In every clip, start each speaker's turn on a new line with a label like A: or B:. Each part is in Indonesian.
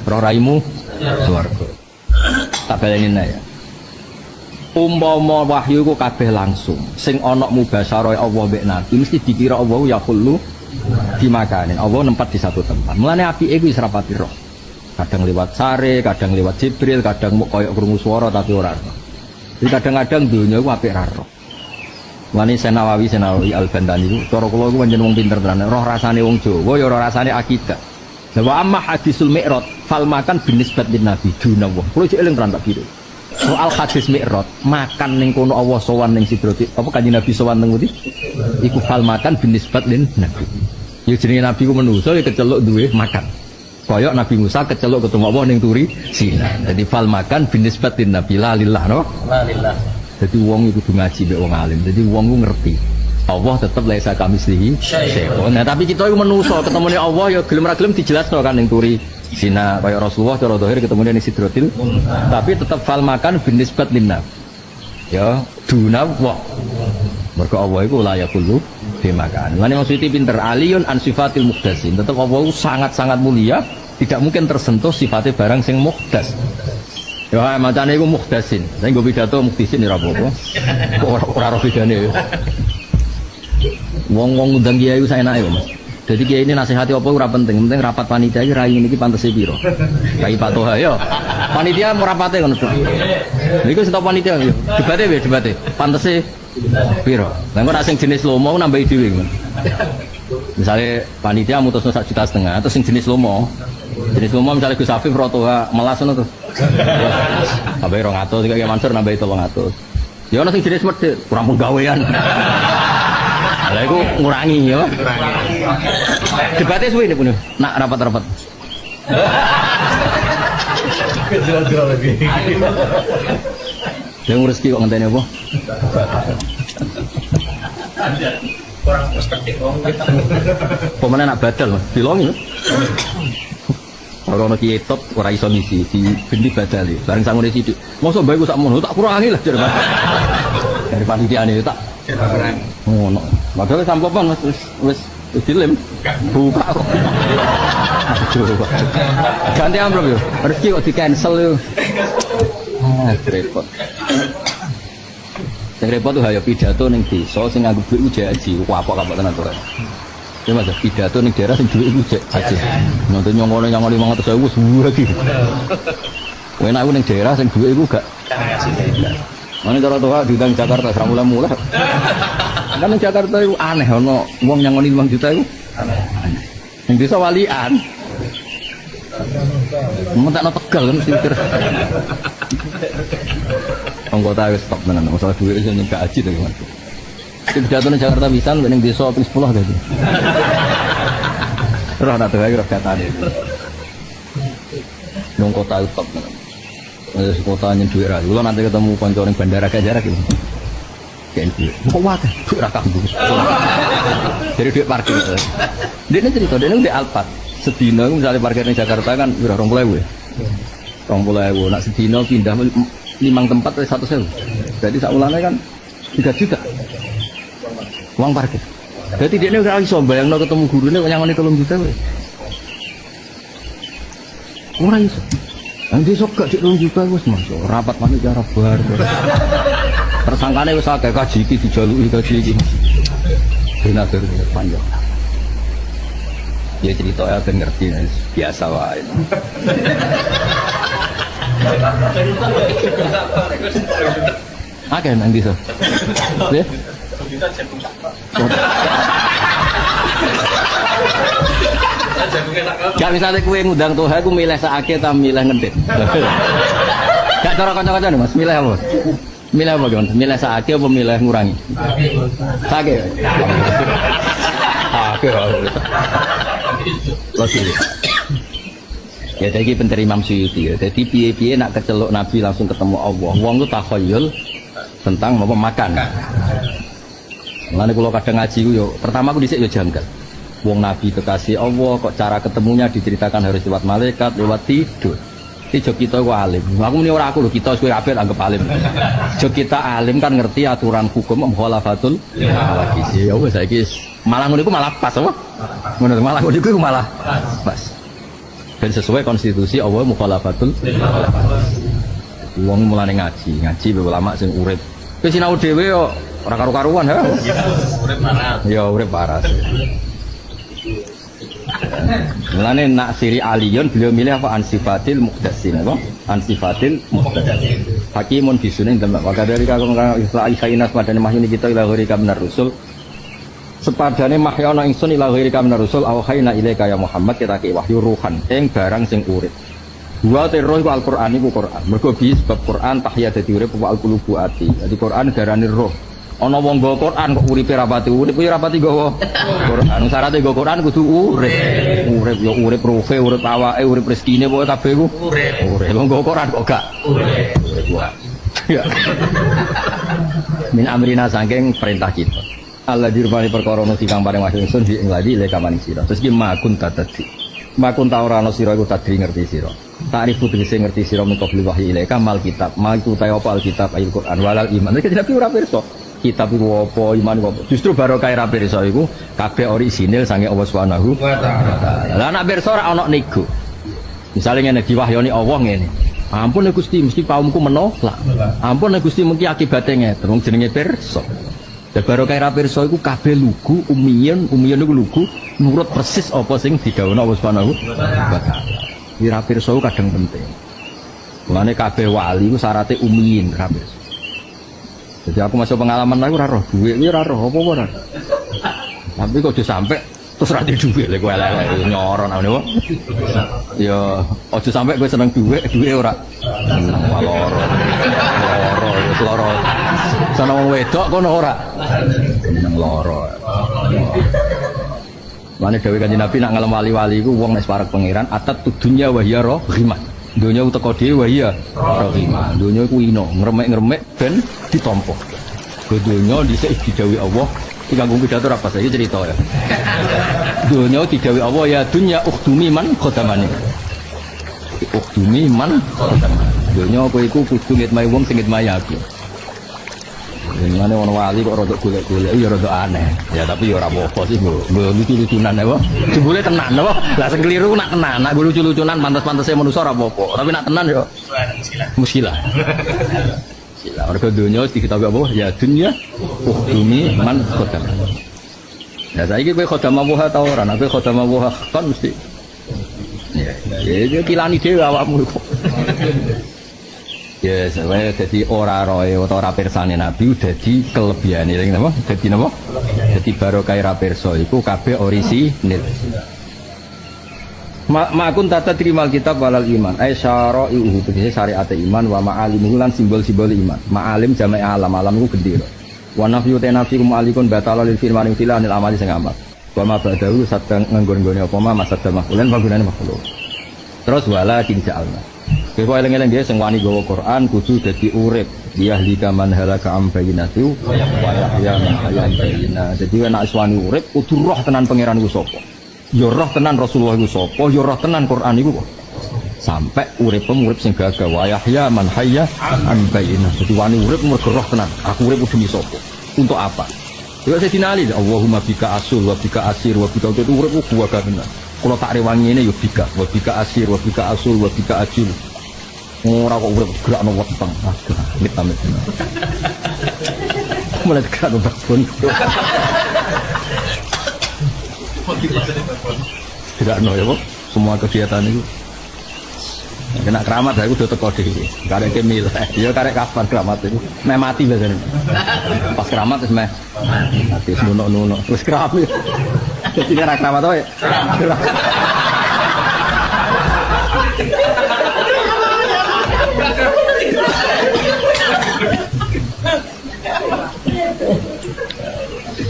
A: roh raimu swarga. Tak baleni ya. Umpama wahyu iku kabeh langsung, sing ana mubasyarah Allah mbek Nabi mesti dikira Allah ya kullu di makanin. Allah nempat di satu tempat. Mulane apike iku wis rapati roh. Kadang lewat sare, kadang lewat Jibril, kadang mau koyok krungu swara tapi ora roh. Jadi kadang-kadang dunya iku apik ra roh. Mulane Senawawi Al-Bantani iku cara kula iku pancen wong pinter tenan. Roh rasane wong Jawa ya ora rasane akidah. Wa amma hadisul mi'raj fal makan binisbat lin nabi dunawah. Kulo jek eling tenan tak biru. Soal hadis mi'raj, makan ning kono Allah sowan ning Sidratil. Apa kanjeng Nabi sowan ning ngendi? Iku fal makan binisbat lin nabi. Ya jenenge nabi ku manusa ya keceluk duwe makan. Kaya Nabi Musa keceluk ketemu Allah ning turi Sina. Jadi fal makan binisbat lin nabi la lillah no. La lillah. Jadi wong iku kudu ngaji mek wong alim. Jadi wong ku ngerti. Allah tetap laisa kamislihi syai'un. Nah, tapi kita iku manusa ketemune Allah ya gelem ra gelem dijelasno kan ning turi Sina kaya Rasulullah cara zahir ketemunya ning Sidratil. Tapi tetap fal makan binisbat linna. Ya, duna wa. Mergo Allah iku la yaqulu bi makan. Lan maksudnya pinter aliyun an sifatil muhdasin. Tetap Allah sangat-sangat mulia, tidak mungkin tersentuh sifatnya barang sing muhdas. Ya, macane iku muhdasin. Saya nggo pidato muhdisin ora apa-apa. Ora ora bedane. Wong-wong ngundang kiai iku saenake, Mas. Jadi kiai ini nasihati apa ora penting, penting rapat panitia iki rai niki pantese piro. Kai Pak Toha yo. Panitia mau rapate ngono to. Niku sing panitia yo. Debate. Pantese piro. Lah kok nek sing jenis lomo nambahi dhewe, Mas. Misale panitia mutusno 1,5 juta terus sing jenis lomo. Jenis lomo misale Gus Afif Rotoha melas ngono to. Sampai 200 iki Mansur nambahi 300. Ya ono sing jenis medhit, kurang penggawean. Lah iku ngurangi ya. Debatnya suwe nih punya. Nak rapat-rapat. Dia ngurus kok ngenteni apa?
B: Kurang perspektif wong kita.
A: Pemene nak badal, Mas. Dilongi lho. Ora ono kiye top ora iso ngisi di bendi badal. Bareng sangune sithik. Mosok bae ku sak mono tak kurangi lah jar. Dari panitiane tak ngono. Padahal sampopan wis dilem. Buka kok. Aduh. Ganti amplop yo. Rezeki kok di-cancel yo. Repot. Sing repot tuh hayo pidato ning desa sing nganggo duit ujaji, kapok-kapok tenan to. Ya Mas, pidato ning daerah sing duit ujaji. Nonton nyongone 500.000 suwe lagi. Enak aku ning daerah sing duit iku gak. Mana cara toha diundang Jakarta ora mula-mula. Kan ning Jakarta iku aneh ana wong nyangoni 5 juta iku. Aneh. Ning desa walian. Mentakno Tegal kan mesti mikir. Anggota wis stop tenan masalah duit iso nyegak haji to Mas. Pidato ning Jakarta pisan ning desa ping 10 tadi. Terus ana toha iki ora katane. Nang kota stop tenan. Wis kota nyen duit ra. Kula nanti ketemu kanca ning bandara gak jarak iki. Kenci. Kok wae duit ra kambu. Jadi duit parkir. Dene cerita dene ndek Alphard. Sedina misalnya parkir ning Jakarta kan piro 20.000 ya. 20.000 nak sedina pindah 5 tempat 100.000. Jadi sakulane kan 3 juta. Uang parkir. Jadi dia ora iso bayangno ketemu gurune kok nyangoni 3 juta kowe. Ora iso. Nanti sok gak 3 juta wis masuk. Rapat panitia bar. Tersangkane wis akeh kaji iki dijaluki kaji iki. Senator panjang. Ya cerita ya ben ngerti biasa wae. Akeh nang desa. Nggih. Gak misalnya kue ngundang Tuhan, aku milih sakit atau milih ngedit. Gak cara kanca-kanca nih Mas, milih apa? Milih apa gimana? Milih sakit apa milih ngurangi? Sakit. Sakit. Ya jadi penter Imam Suyuti ya. Jadi piye-piye nak keceluk Nabi langsung ketemu Allah. Wong itu takhayul tentang apa makan. Lalu kalau kadang ngaji yo, pertama aku dhisik yo janggal. Wong Nabi kekasih Allah kok cara ketemunya diceritakan harus lewat malaikat, lewat tidur. Iki jog kita ku alim. Aku muni ora aku lho, kita kowe kabeh anggap alim. Jog kita alim kan ngerti aturan hukum mukhalafatul halakisi. Ya wis saiki malah ngono iku malah pas apa? Ngono malah ngono iku malah pas. Ben sesuai konstitusi Allah mukhalafatul. Wong mulane ngaji be ulama sing urip. Kowe sinau dhewe yo ora karu-karuan ha.
B: Urip parah.
A: Ya urip parah. Mulane nak siri aliyun beliau milih apa ansifatil muqtasin apa? Ansifatil muqtasin. Hakimun bisunin dan wakadari kagum isla isainas padane mahyuni kita ila ghairi kamnar rusul. Sepadane mahyana ingsun ila ghairi kamnar rusul auhayna ilaika ya Muhammad kita ki wahyu ruhan ing barang sing urip. Wa terus iku Al-Qur'an iku Qur'an. Mergo bi sebab Qur'an tahya dadi urip wa al-qulubu ati. Dadi Qur'an darane roh. Ana wong nggo Qur'an kok uripe rapati urip ya rapati nggawa Qur'an. Syaratnya nggo Qur'an kudu urip. Urip ya urip ruhe, urip awake, urip rezekine pokoke kabeh iku urip. Wong nggo Qur'an kok gak urip. Ya. Min amrina saking perintah kita. Allah dirmani perkara ono kang paring wahyu ingsun di lagi le kamani sira. Terus ki makun tatati. Makun ta ora ana sira iku tadri ngerti sira. Ta'rifu tegese ngerti sira mengko beli wahyu ilaika mal kitab. Mal itu ta apa alkitab ayat Quran walal iman. Nek tidak ora pirsa. Kitab iku apa iman iku apa. Justru barokah ra pirsa iku kabeh orisinil sange Allah Subhanahu wa taala. Lah nek pirsa ora ana nego. Misale ngene diwahyoni Allah ngene. Ampun Gusti mesti kaumku menolak. Ampun Gusti mungkin akibate ngeten wong jenenge pirsa. Baru kaya rapirsa iku kabeh lugu umiyen iku lugu nurut persis apa sing didhawuhna Allah Subhanahu wa taala. Iki rapirsa kadang penting. Mulane kabeh wali iku syaraté umiyin rapirsa. Jadi aku masuk pengalaman aku ora roh dhuwit iki ora roh apa ora. Tapi kok aja sampe terus ra di dhuwit lek kowe elek nyoron ngene wae. Ya aja sampe kowe seneng dhuwit ora. Loro. Sana wong wedok kono ora. Nang loro. Mane dhewe Kanjeng Nabi nak ngalem wali-wali iku wong nek parek pangeran atat dunya wa hiya rahimah. Donya uteka dhewe wa hiya rahimah. Donya iku ino, ngremek-ngremek ben ditampa. Donya dhisik didhawuhi Allah, iki kanggo pidato apa saiki cerita ya. Donya didhawuhi Allah ya dunya ukhdumi man khadamani. Ukhdumi man khadamani. Donya kowe iku kudu ngitmai wong sing ngitmai aku. Ngene ono wali kok rodok golek-golek ya rodok aneh. Ya tapi ya ora apa-apa sih nggo lucu-lucunan apa. Jebule tenan apa. Lah sing keliru nak tenan, nak lucu-lucunan pantes-pantese manusa ora apa-apa. Tapi nak tenan ya musilah. Sila mergo donya diketahui apa ya dunya ukhdumi man khodam. Nah saiki kowe khodam Allah ta ora? Nek kowe khodam Allah kan mesti ya kilani dhewe awakmu kok. Ya, saya jadi ora roe atau ora persane Nabi dadi kelebihane lha napa? Dadi napa? Dadi barokah ra perso iku kabeh orisinil. Makun tata terimal kitab walal iman. Ai syara'ihu tegese syariat iman wa ma'alimuhu lan simbol-simbol iman. Ma'alim jama'i alam, alam iku gendera. Wa nafyu tanafi kum alikun batala lil firman filanil amali sing amal. Wa ma ba'dahu sadang nganggon-nggone apa ma masad makhulan panggonane makhluk. Terus wala kinja'alna. Kowe eling-eling dia sing wani gawa Quran kudu dadi urip dia lika man halaka am bayinatu wa yahya man hayya bayina. Dadi nek wani urip kudu roh tenan pangeran iku sapa. Ya roh tenan Rasulullah iku sapa, ya roh tenan Quran iku kok. Sampai urip sing gagah wa yahya man hayya am bayina. Dadi wani urip mergo roh tenan. Aku urip demi sapa? Untuk apa? Ya saya dinali Allahumma bika asul wa bika asir wa bika itu urip gua gak benar. Kalau tak rewangi ini ya bika, wa bika asir, wa bika asul, wa bika ajil. Ora kok urip gerakno weteng. Amit-amit. Mulai gerakno babon. Gerakno ya, Pak. Semua kegiatan itu. Kena keramat aku udah teko dhewe. Karek kemil. Ya karek kapan keramat itu? Meh mati biasanya. Pas keramat wis meh mati nuno-nuno. Terus keramat. Jadi kena keramat wae.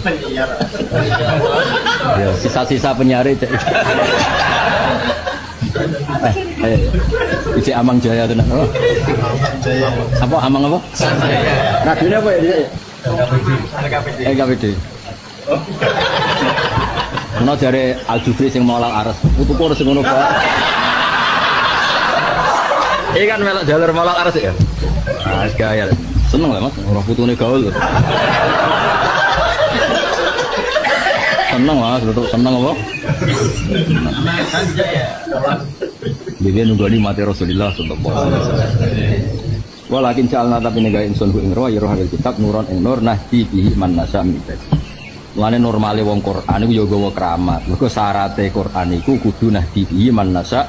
B: Penyiar.
A: Ya, sisa-sisa penyiar itu. Isi Amang Jaya tenan. Oh. Apa Amang apa? Jaya. Radionya apa ya? KPD. Ono jare Al-Jufri sing molal ares. Putuku ora sing ngono kok. Iki kan melok jalur molal ares ya. Ah, gaya. Seneng lah Mas, ora putune gaul. Seneng Mas, betul seneng apa? Dia nunggoni mati Rasulullah sallallahu alaihi wasallam. Walakin ja'alna tapi negain sun ing roh ya roh kitab nuron ing nur nahdi bihi man nasya min ibadi. Mulane normale wong Quran iku ya gawa keramat. Mergo syaraté Quran iku kudu nahdi bihi man nasya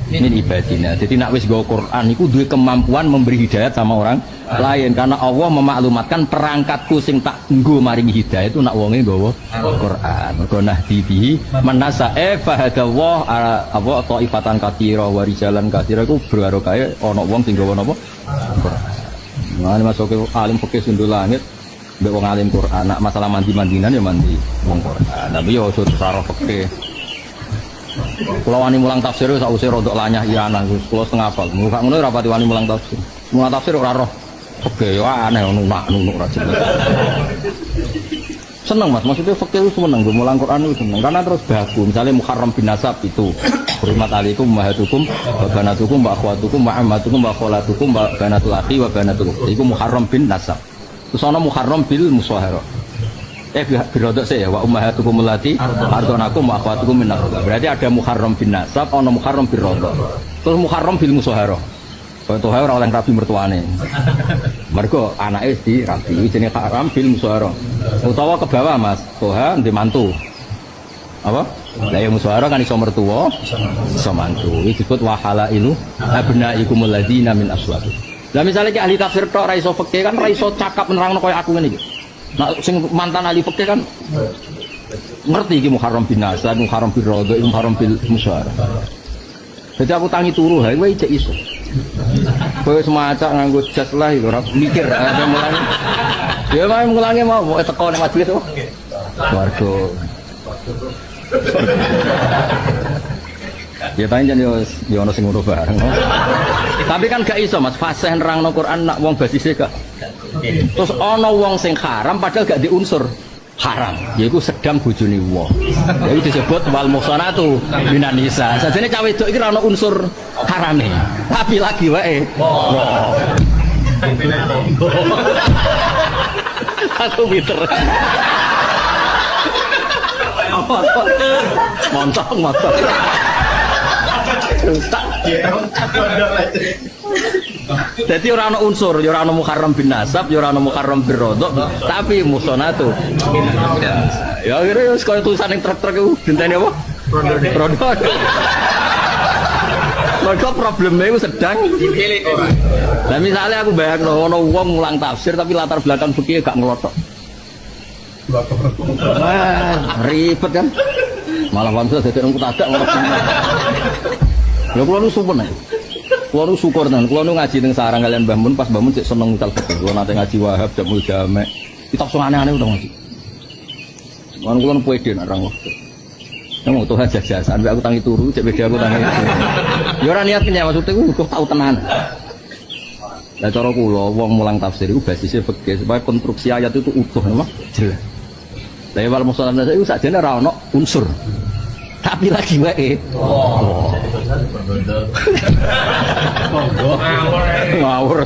A: min ibadina. Jadi nak wis gawa Quran iku duwe kemampuan memberi hidayat sama orang lain karena Allah memaklumatkan perangkatku sing tak nggo maringi hidayah itu nak wonge gawa Quran. Mergo nahdi bihi man nasya fahadallah apa taifatan katsira wa rijalan katsira iku berkae ana wong sing gawa napa Quran. Nah, masuk ke alim fikih sundul langit, mbek wong alim Quran. Nak masalah mandi-mandinan ya mandi wong Quran. Tapi yo aja sarah fikih. Kalau wani mulang tafsir sak usih rodok lanyah iranan, kula setengah hafal. Muga ngono ora pati wani mulang tafsir. Mulang tafsir ora roh. Fikih yo aneh nunuk ra jelas. Seneng Mas, maksudnya fikih itu seneng, mulang Quran itu seneng. Karena terus baku, misalnya Muharram bin Nasab itu Hurmat alaikum ummahatukum wa banatukum wa akhwatukum wa ammatukum wa kholatukum wa banatul akhi wa banatul ukhti. Itu Muharram bin Nasab. Terus ana Muharram bil musahara. Birodok saya wa ummahatukum allati ardonakum wa akhwatukum min nasab. Berarti ada Muharram bin Nasab, ana Muharram bil rodok. Terus Muharram bil musahara. Kalau ora oleh rabi mertuane. Mergo anake di rabi jenenge haram bil musahara. Utawa ke bawah Mas, toha ndek mantu. Apa? Lah yang musyawarah kan iso mertua, iso mantu. Iki disebut wahalailu abnaikumul ladzina min aslabikum. Lah misale ki ahli tafsir tok ra iso fikih kan ra iso cakap nerangno koyo aku ngene iki. Nah sing mantan ahli fikih kan ngerti iki Muharram bin Nasab, Muharram bil Radha, Muharram bil musyawarah. Jadi aku tangi turu ha kowe cek iso. Kowe semacam nganggo jas lah iku ora mikir ada mulane. Ya mulange mau teko nek majelis kok. Warga ya pancen yo ono sing ngono bareng. Tapi kan gak iso Mas, fasih nerangno Quran nak wong basise gak. Terus ana wong sing haram padahal gak diunsur haram, yaiku sedang bojone wong. Ya itu disebut wal muhsanatu minan nisa. Sajane cah wedok iki ora ono unsur harame, tapi lagi wae. Aku pinter. Mantap. Jadi orang unsur, orang Muharram bin Nasab, orang Muharram bin Rodok, tapi musonatu. Ya akhirnya sekolah tulisan yang truk-truk itu bintangnya apa? Rodok. Rodok problemnya itu sedang dipilih orang. Nah misalnya aku bayang ono wong ngulang tafsir tapi latar belakang fikih gak ngelotok. Ribet kan? Malah bangsa jadi orang kutadak orang. Ya kalau lu sumpah nih, kalau lu syukur nih, kalau lu ngaji dengan sarang kalian bangun pas bangun cek seneng utal betul. Kalau nanti ngaji wahab jamul jamek, kita langsung aneh-aneh udah ngaji. Kalau lu pede narang waktu, kamu tuh aja jasa. Sampai aku tangi turu, cek beda aku tangi. Ya orang niatnya maksudnya, kau tahu tenan. Lah cara kula wong mulang tafsir iku basisnya fikih supaya konstruksi ayat itu utuh napa jelas. Lah wal musallam itu sakjane ora ono unsur. Tapi lagi wae. Ngawur. Ngawur.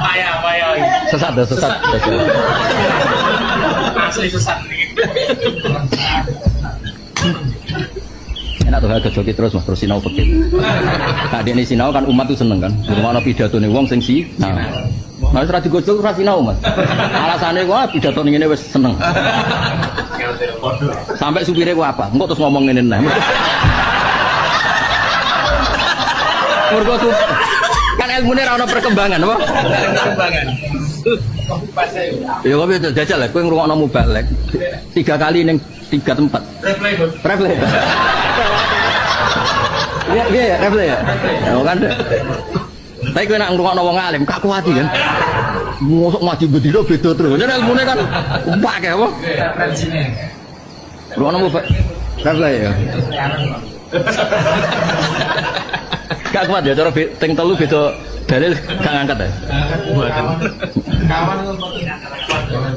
A: Payah. Sesat. Asli sesat. Enak tuh ada joki terus Mas, terus sinau fikih. Nah dia ini sinau kan umat tuh seneng kan. Rumah pidato nih wong sing si. Nah ora digojol ora sinau Mas. Alasane gua pidato ngene wis seneng. Sampai supire gua apa? Engko terus ngomong ngene nah. Mergo kan ilmune ora ono perkembangan apa? Perkembangan. Ya kok jajal lah kowe ngrungokno mubalek 3 kali ning 3 tempat. Replay. Iya, replay ya. Ya kan. Tapi kowe nek ngrungokno wong alim, gak kuat kan. Mosok ngaji bedino beda terus. Nek ilmune kan pake apa? Referensine. Ngrungokno mubalek. Replay ya. Gak kuat ya cara teng telu beda dalil gak ngangkat ya.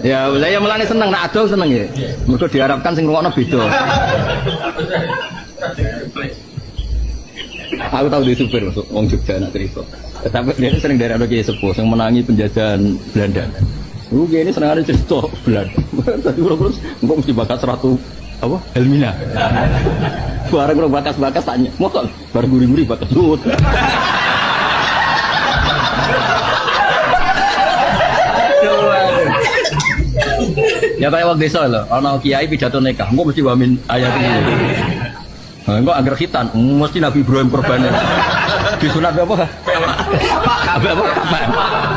A: Ya, saya mulane seneng nak ado seneng ya. Mergo diharapkan sing ngrungokno beda. Aku tahu di supir masuk wong Jogja nak cerita. Tapi dia sering dari ada kiai sepuh yang menangi penjajahan Belanda. Rugi ini senang ada cerita Belanda. Tadi terus engkau mesti bakat 100 apa? Helmina. Barang kalau bakas-bakas tanya, mau baru guri-guri bakas dulu. Ya kayak waktu desa loh, orang kiai pidato nikah, engkau mesti wamin ayat ini. Engkau agar khitan, mesti Nabi Ibrahim korbannya. Disunat apa? Apa?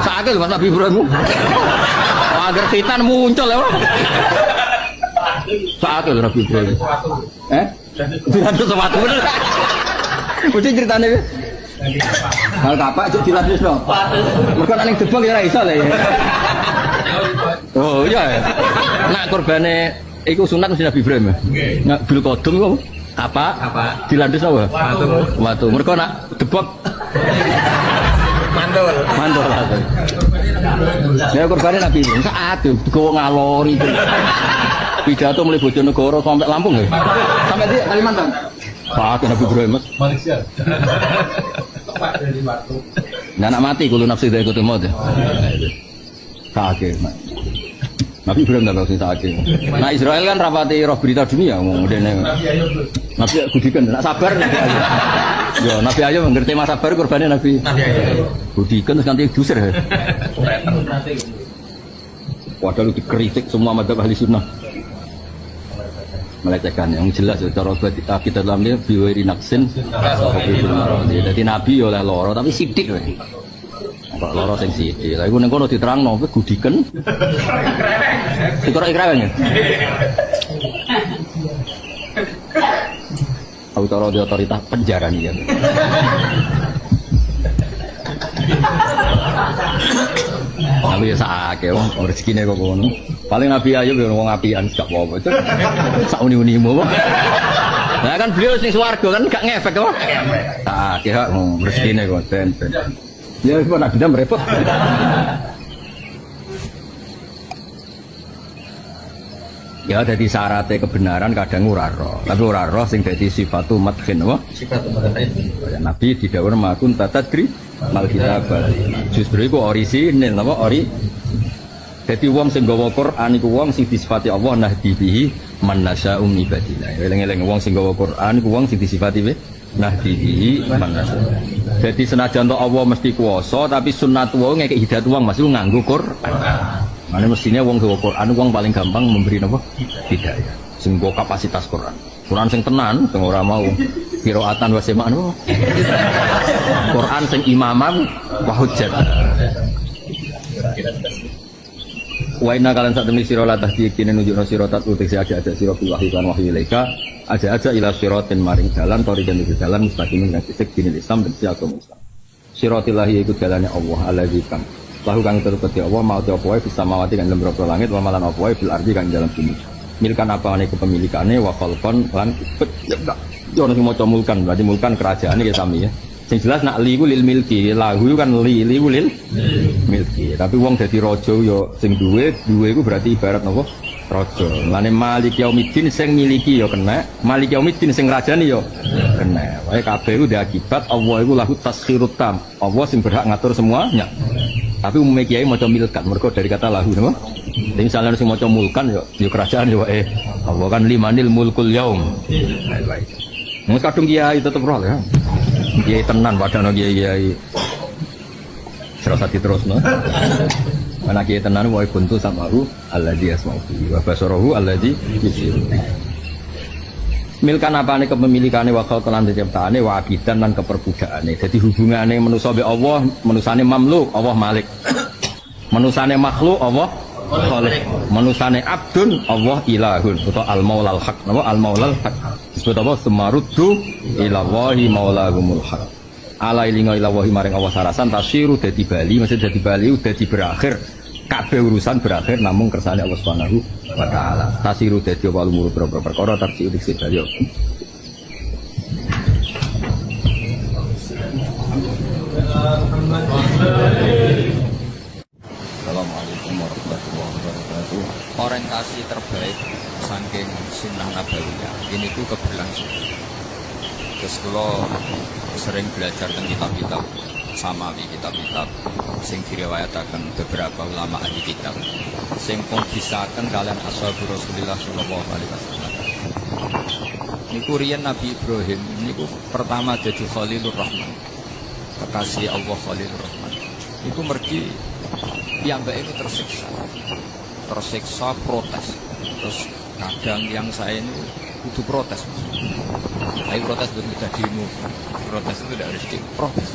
A: Sakit mas Nabi Ibrahim. Agar khitan muncul ya. Sakit Nabi Ibrahim. Dilanjut sesuatu bener. Mesti ceritanya. Hal kapak cek dilanjut no. Mereka nak debak ya iso lah ya. Oh iya. Nak korbane iku sunat mesti Nabi Ibrahim. Nak bil kodum apa? Dilanjut apa? Watu. Mereka nak debak mantul. Ya korbane Nabi Ibrahim saat itu digowo ngalori. Pidato mulai Bojonegoro sampai Lampung ya? Sampai di Kalimantan? Pak Nabi Ibrahim mas?
B: Malaysia. Tepat dari Batu.
A: Nggak nak mati kalau nafsu dari ikut maut ya? Sakit mas. Nabi Ibrahim nggak tahu sih sakit. Nah Israel kan rapati roh berita dunia kemudian Nabi Budikan, nak sabar Nabi Ayub. Ya Nabi Ayub mengerti mas sabar korbannya Nabi Budikan terus nanti diusir ya? Padahal dikritik semua madzhab ahli sunnah. Melecehkan yang jelas cara kita dalam dia biwiri naksin jadi nabi oleh loro tapi sidik kok loro sing sidik tapi gue nengkono diterang no gudikan itu orang ikrarnya tahu di otoritas penjara nih ya tapi ya sakit rezekinya kok kono. Paling Nabi Ayub ya wong apian gak apa-apa. Itu sak uni-unimu. Nah kan beliau sing swarga kan gak ngefek kok. Sakit kok rezekine kok ben. Ya wis nak bidam repot. Ya dadi syaratnya kebenaran kadang ora roh. Tapi ora roh sing dadi sifatu madkhin apa?
B: Sifatu madkhin.
A: Nabi didhawuh makun tatadri mal kitab. Justru iku orisinil napa ori. Dadi wong sing gawa Quran iku wong sing disifati Allah nahdihi man nasya'u min ibadillah. Eling-eling wong sing gawa Quran iku wong sing disifati nahdihi man nasya'u. Dadi senajan Allah mesti kuwasa tapi sunnat wae ngekek hidayat wong mesti nganggo Quran. Mane mestine wong gawa Quran wong paling gampang memberi napa? Hidayah. Sing gawa kapasitas Quran. Quran sing tenan sing ora mau qiraatan wa semaan. Quran sing imaman wa hujjat. Wa inna kalian saat demi sirolah tahdi kini nunjukno sirotat utik aja siro wahyu kan wahyu ilaika aja ila sirotin maring jalan torikan itu jalan mustaqimin dan sisik dinil Islam dan siakum Islam sirotillahi ikut jalannya Allah alladzi kam lahu kang terpeti Allah mau te apa bisa mawati kan dalam berapa langit wa malan apa fil ardi kan dalam bumi milkan apa ane kepemilikane wa khalqan lan yo nek maca mulkan berarti mulkan kerajaane ya sami ya. Sing jelas nak li ku lil milki, lahu kan li ku lil milki. Tapi wong dadi raja yo sing duwe ku berarti ibarat napa? Raja. Lane Malik Yaumiddin sing miliki yo kena, Malik Yaumiddin sing rajani yo kena. Wae kabeh ku akibat Allah iku lahu taskhirut tam. Allah sing berhak ngatur semuanya. Tapi umumnya kiai maca milkat, mergo dari kata lahu napa? Jadi misalnya sing maca mulkan yo kerajaan yo wae. Allah kan limanil mulkul yaum. Baik. Mung kadung kiai tetep roh ya. Kiai tenan padahal kiai serasa diterusno. Mana kiai tenan wae buntu samaru alladzi asma'u wa basarahu alladzi yusiru. Milkan apane kepemilikane wa khalqan ciptaane wa abidan lan keperbudakane. Dadi hubungane manusa mbek Allah, manusane mamluk, Allah malik. Manusane makhluk, Allah khaliq. Manusane abdun, Allah ilahun. Utawa al-maulal haq. Napa al-maulal haq? Disebut apa? Sumaruddu ila Allahi maulahumul haq. Ala ilinga ila Allahi maring Allah sarasan tasiru dadi bali, maksud dadi bali dadi berakhir. Kabeh urusan berakhir namung kersane Allah Subhanahu wa taala. Tasiru dadi walumur perkara tarji udik sedaya. Assalamualaikum warahmatullahi wabarakatuh. Orientasi terbaik saking sunnah nabawiyah ini tuh keberlangsungan. Terus kalau sering belajar tentang kitab-kitab samawi, kitab-kitab sing diriwayataken beberapa ulama ahli kitab sing pun disahkan kalian ashabu Rasulullah sallallahu alaihi wasallam. Niku riyen Nabi Ibrahim niku pertama jadi Khalilur Rahman, kekasih Allah Khalilur Rahman. Niku mergi piyambake itu tersiksa protes. Terus kadang yang saya ini butuh protes. Tapi protes betul tidak demo. Protes itu tidak harus protes.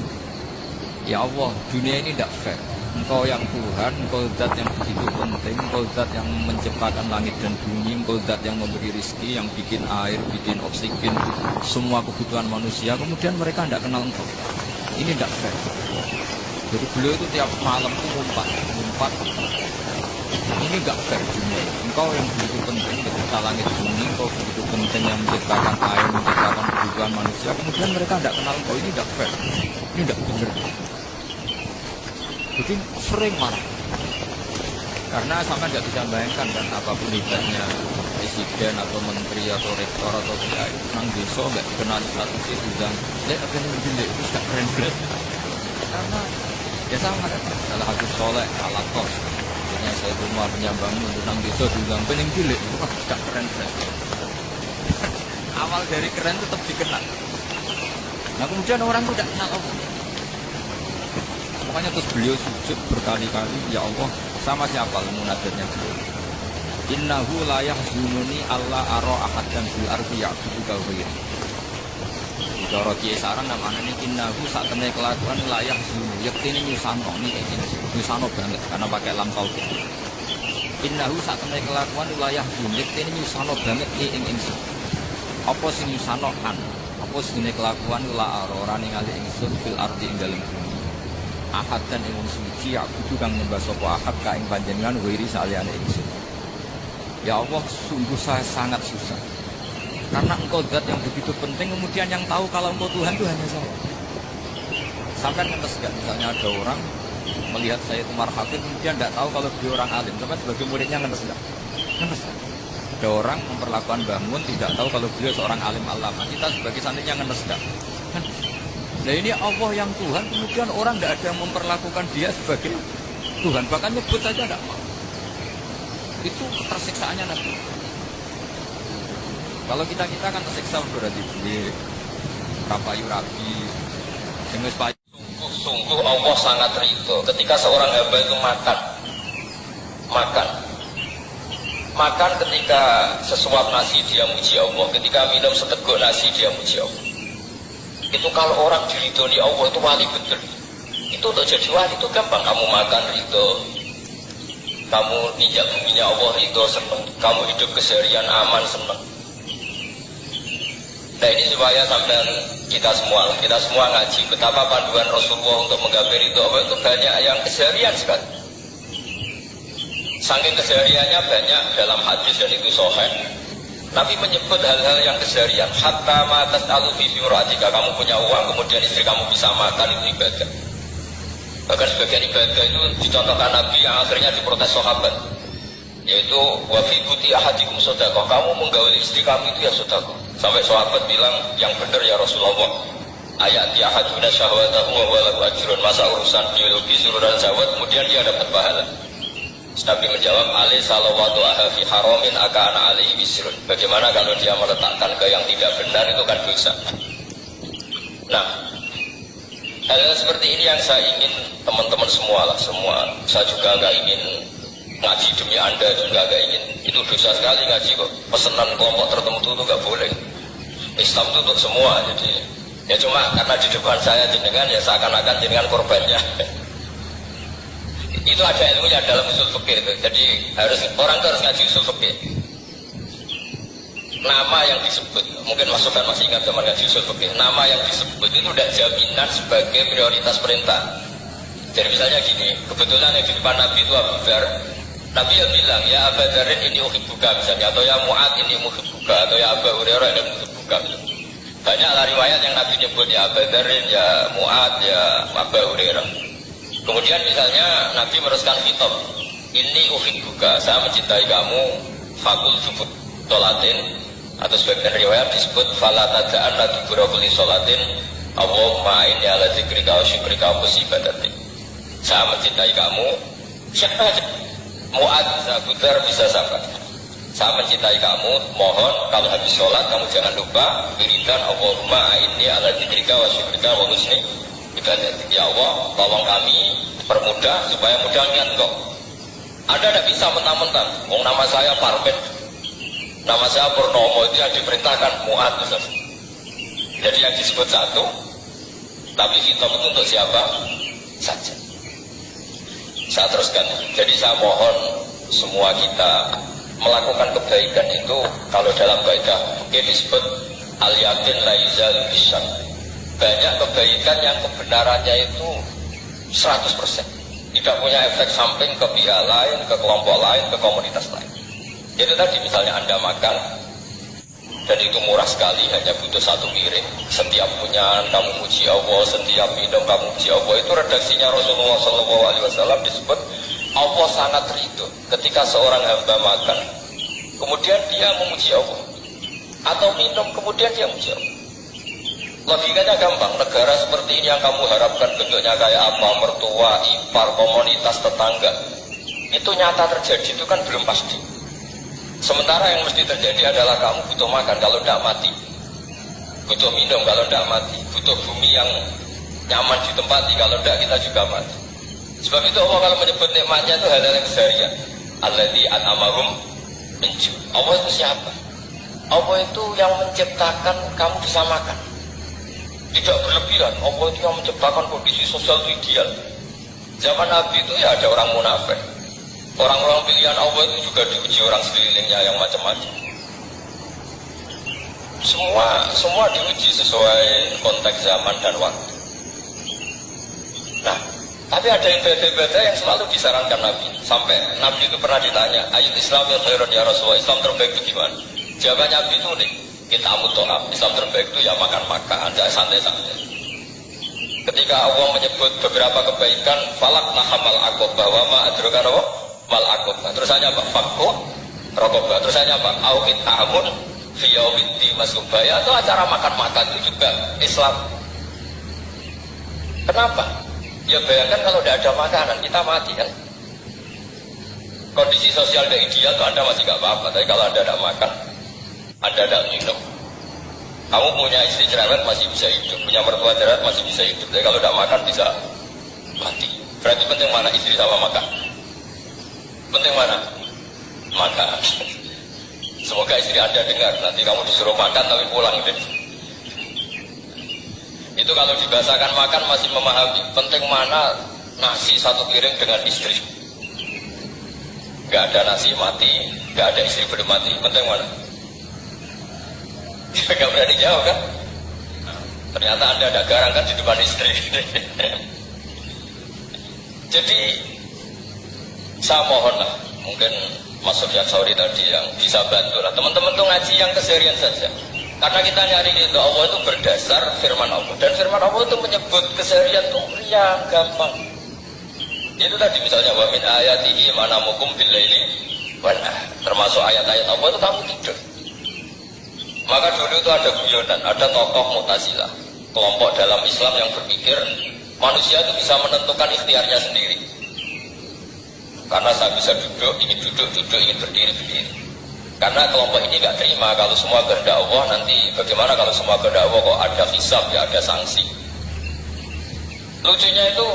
A: Ya Allah, dunia ini tidak fair. Engkau yang Tuhan, Engkau zat yang begitu penting, Engkau zat yang menciptakan langit dan bumi, Engkau zat yang memberi rezeki, yang bikin air, bikin oksigen, semua kebutuhan manusia. Kemudian mereka tidak kenal Engkau. Ini tidak fair. Jadi beliau itu tiap malam itu ngumpat. Ini enggak fair dunia. Engkau yang begitu penting ketika langit bumi, Engkau begitu penting yang menciptakan air, menciptakan kebutuhan manusia. Kemudian mereka tidak kenal Engkau. Ini enggak fair. Ini enggak benar. Jadi sering marah. Karena sampai tidak bisa bayangkan kan apapun hebatnya presiden atau menteri atau rektor atau kiai nang desa nggak dikenali statusnya sudah lek apa yang lebih itu sudah keren banget. Karena ya sama kan salah satu soleh alat kos. Artinya saya rumah penyambang untuk nang desa bilang pening cilik itu kan sudah keren banget. Awal dari keren tetap dikenal. Nah kemudian orang itu tidak kenal Allah. Makanya terus beliau sujud berkali-kali, ya Allah, sama siapa munajatnya beliau? Innahu la yahzununi alla ara ahadan fil ardi ya'budu ka ghayri. Cara kiye saran namanya innahu sak temene kelakuan la yahzunu, yektine nyusano niki nyusano banget karena pakai lam taukid. Innahu sak temene kelakuan la yahzunu, yektine nyusano banget ing ingsun. Apa sing nyusano kan? Apa sing kelakuan la ora ningali ingsun fil ardi ing dalem bumi. Ahad dan ingin suci aku juga nyembah sapa ahad ka ing panjenengan wiri saliyane ingsun. Ya Allah, sungguh saya sangat susah. Karena Engkau zat yang begitu penting, kemudian yang tahu kalau Engkau Tuhan itu hanya saya. Sampai ngetes gak misalnya ada orang melihat saya itu marhafid, kemudian tidak tahu kalau dia orang alim. Sampai sebagai muridnya ngetes gak? Ngetes gak? Ada orang memperlakukan bangun tidak tahu kalau beliau seorang alim alama. Kita sebagai santrinya ngetes gak? Nah ini Allah yang Tuhan, kemudian orang tidak ada yang memperlakukan dia sebagai Tuhan, bahkan nyebut saja tidak mau. Itu ketersiksaannya Nabi. Kalau kita kan tersiksa berarti di rapayu rabi, sungguh Allah sangat ridho ketika seorang hamba itu makan ketika sesuap nasi dia muji Allah, ketika minum seteguk nasi dia muji Allah. Itu kalau orang diridhoni Allah itu wali betul. Itu untuk jadi wali itu gampang. Kamu makan ridho, kamu ninjak buminya Allah ridho seneng, kamu hidup keseharian aman seneng. Nah ini supaya sampai kita semua ngaji betapa panduan Rasulullah untuk menggapai ridho Allah itu banyak yang keseharian sekali. Saking kesehariannya banyak dalam hadis dan itu sahih. Nabi menyebut hal-hal yang keseharian. Hatta matas alufi fiuratika, kamu punya uang kemudian istri kamu bisa makan, itu ibadah. Bahkan sebagian ibadah itu dicontohkan Nabi yang akhirnya diprotes sahabat, yaitu wafi buti ahadikum sodakoh, kamu menggauli istri kamu itu ya sodakoh. Sampai sahabat bilang yang benar ya Rasulullah, ayat ya ahaduna syahwatahu wa huwa lahu ajrun, masa urusan biologi suruh dan syahwat kemudian dia dapat pahala. Nabi menjawab, alih salawatu ahafi haramin akana alaihi wisrun. Bagaimana kalau dia meletakkan ke yang tidak benar, itu kan dosa. Nah, hal seperti ini yang saya ingin teman-teman semua. Saya juga agak ingin ngaji demi Anda juga agak ingin. Itu dosa sekali ngaji kok. Pesanan kelompok tertentu itu gak boleh. Islam itu untuk semua. Jadi ya cuma karena di depan saya jenengan ya seakan-akan jenengan korbannya. Itu ada ilmunya dalam usul fikih itu. Jadi orang itu harus ngaji usul fikih. Nama yang disebut, mungkin Mas Sofyan masih ingat zaman ngaji usul fikih. Nama yang disebut itu tidak jaminan sebagai prioritas perintah. Jadi misalnya gini, kebetulan yang di depan Nabi itu Abu Dzar. Nabi yang bilang, ya Abu Dzarin ini uhibbuka misalnya, atau ya Mu'ad ini uhibbuka, atau ya Abu Hurairah ini uhibbuka. Banyaklah riwayat yang Nabi nyebut ya Abu Dzarin, ya Mu'ad, ya Abu Hurairah. Kemudian misalnya Nabi meneruskan kitab, ini uhibbuka, saya mencintai kamu, fakul subut sholatin, atau sebagian riwayat disebut fala tada'an la dubura kulli sholatin
C: Allahumma inni ala dzikrika wa syukrika wa husni ibadatik. Saya mencintai kamu. Siapa aja? Mu'ad Abu Dzar bisa sampai. Saya mencintai kamu, mohon kalau habis sholat kamu jangan lupa wiridan Allahumma inni ala dzikrika wa syukrika wa husni ibadatik. Ya Allah, tolong kami permudah supaya mudah niat Engkau. Anda tidak bisa mentang-mentang. Nama saya Parmen, nama saya Purnomo, itu yang diperintahkan Mu'ad. Jadi yang disebut satu, tapi hitam itu untuk siapa saja. Saya teruskan. Jadi saya mohon semua kita melakukan kebaikan itu, kalau dalam kaidah fikih disebut al-yakin la yuzalu bisyak. Banyak kebaikan yang kebenarannya itu 100%. Tidak punya efek samping ke pihak lain, ke kelompok lain, ke komunitas lain. Itu tadi misalnya Anda makan, dan itu murah sekali, hanya butuh satu piring. Setiap punya kamu muji Allah, setiap minum kamu muji Allah. Itu redaksinya Rasulullah SAW disebut Allah sangat ridho ketika seorang hamba makan, kemudian dia memuji Allah, atau minum kemudian dia memuji Allah. Logikanya gampang. Negara seperti ini yang kamu harapkan bentuknya kayak apa, mertua, ipar, komunitas, tetangga, itu nyata terjadi itu kan belum pasti. Sementara yang mesti terjadi adalah kamu butuh makan kalau tidak mati, butuh minum kalau tidak mati, butuh bumi yang nyaman ditempati, kalau tidak kita juga mati. Sebab itu Allah kalau menyebut nikmatnya itu hal-hal yang keseharian. Alladzi an'amahum min ju'. Allah itu siapa? Allah itu yang menciptakan kamu bisa makan. Tidak berlebihan. Allah itu yang menciptakan kondisi sosial itu ideal. Zaman Nabi itu ya ada orang munafik. Orang-orang pilihan Allah itu juga diuji orang sekelilingnya yang macam-macam. Semua diuji sesuai konteks zaman dan waktu. Nah, tapi ada ibadah-ibadah yang selalu disarankan Nabi. Sampai Nabi itu pernah ditanya, ayat Islam ya khairun ya Rasulullah, Islam terbaik itu gimana? Jawabannya Nabi itu nih, kita amutoham, Islam terbaik itu ya makan-makan, jangan santai-santai. Ketika Allah menyebut beberapa kebaikan, falak nahamal aqobah wa ma adroka mal aqobah. Terusannya apa? Fakku rokobah. Terusannya apa? Awit amun fiyawiti masubaya. Itu acara makan-makan itu juga Islam. Kenapa? Ya bayangkan kalau tidak ada makanan, kita mati kan? Kondisi sosial tidak ideal itu Anda masih gak apa-apa. Tapi kalau Anda tidak makan, Anda tidak minum, kamu punya istri cerewet masih bisa hidup, punya mertua cerewet masih bisa hidup. Tapi kalau tidak makan bisa mati. Berarti penting mana istri sama makan? Penting mana? Makan. Semoga istri Anda dengar, nanti kamu disuruh makan tapi pulang gitu. Itu kalau dibahasakan makan masih memahami. Penting mana nasi satu piring dengan istri. Gak ada nasi mati, gak ada istri belum mati. Penting mana? Gak berani jawab kan? Ternyata Anda ada garang kan di depan istri. Jadi saya mohon lah, mungkin Mas Sofyan Sauri tadi yang bisa bantu lah. Teman-teman tuh ngaji yang keserian saja. Karena kita nyari itu Allah itu berdasar firman Allah, dan firman Allah itu menyebut keseharian itu yang gampang. Itu tadi misalnya wa min ayatihi manamukum bil laili wan nahar. Termasuk ayat-ayat Allah itu kamu tidur. Maka dulu itu ada guyonan, ada tokoh Mu'tazilah, kelompok dalam Islam yang berpikir manusia itu bisa menentukan ikhtiarnya sendiri. Karena saya bisa duduk, ingin berdiri. Karena kelompok ini nggak terima kalau semua kehendak Allah, nanti bagaimana kalau semua kehendak Allah kok ada hisab, ya ada sanksi. Lucunya itu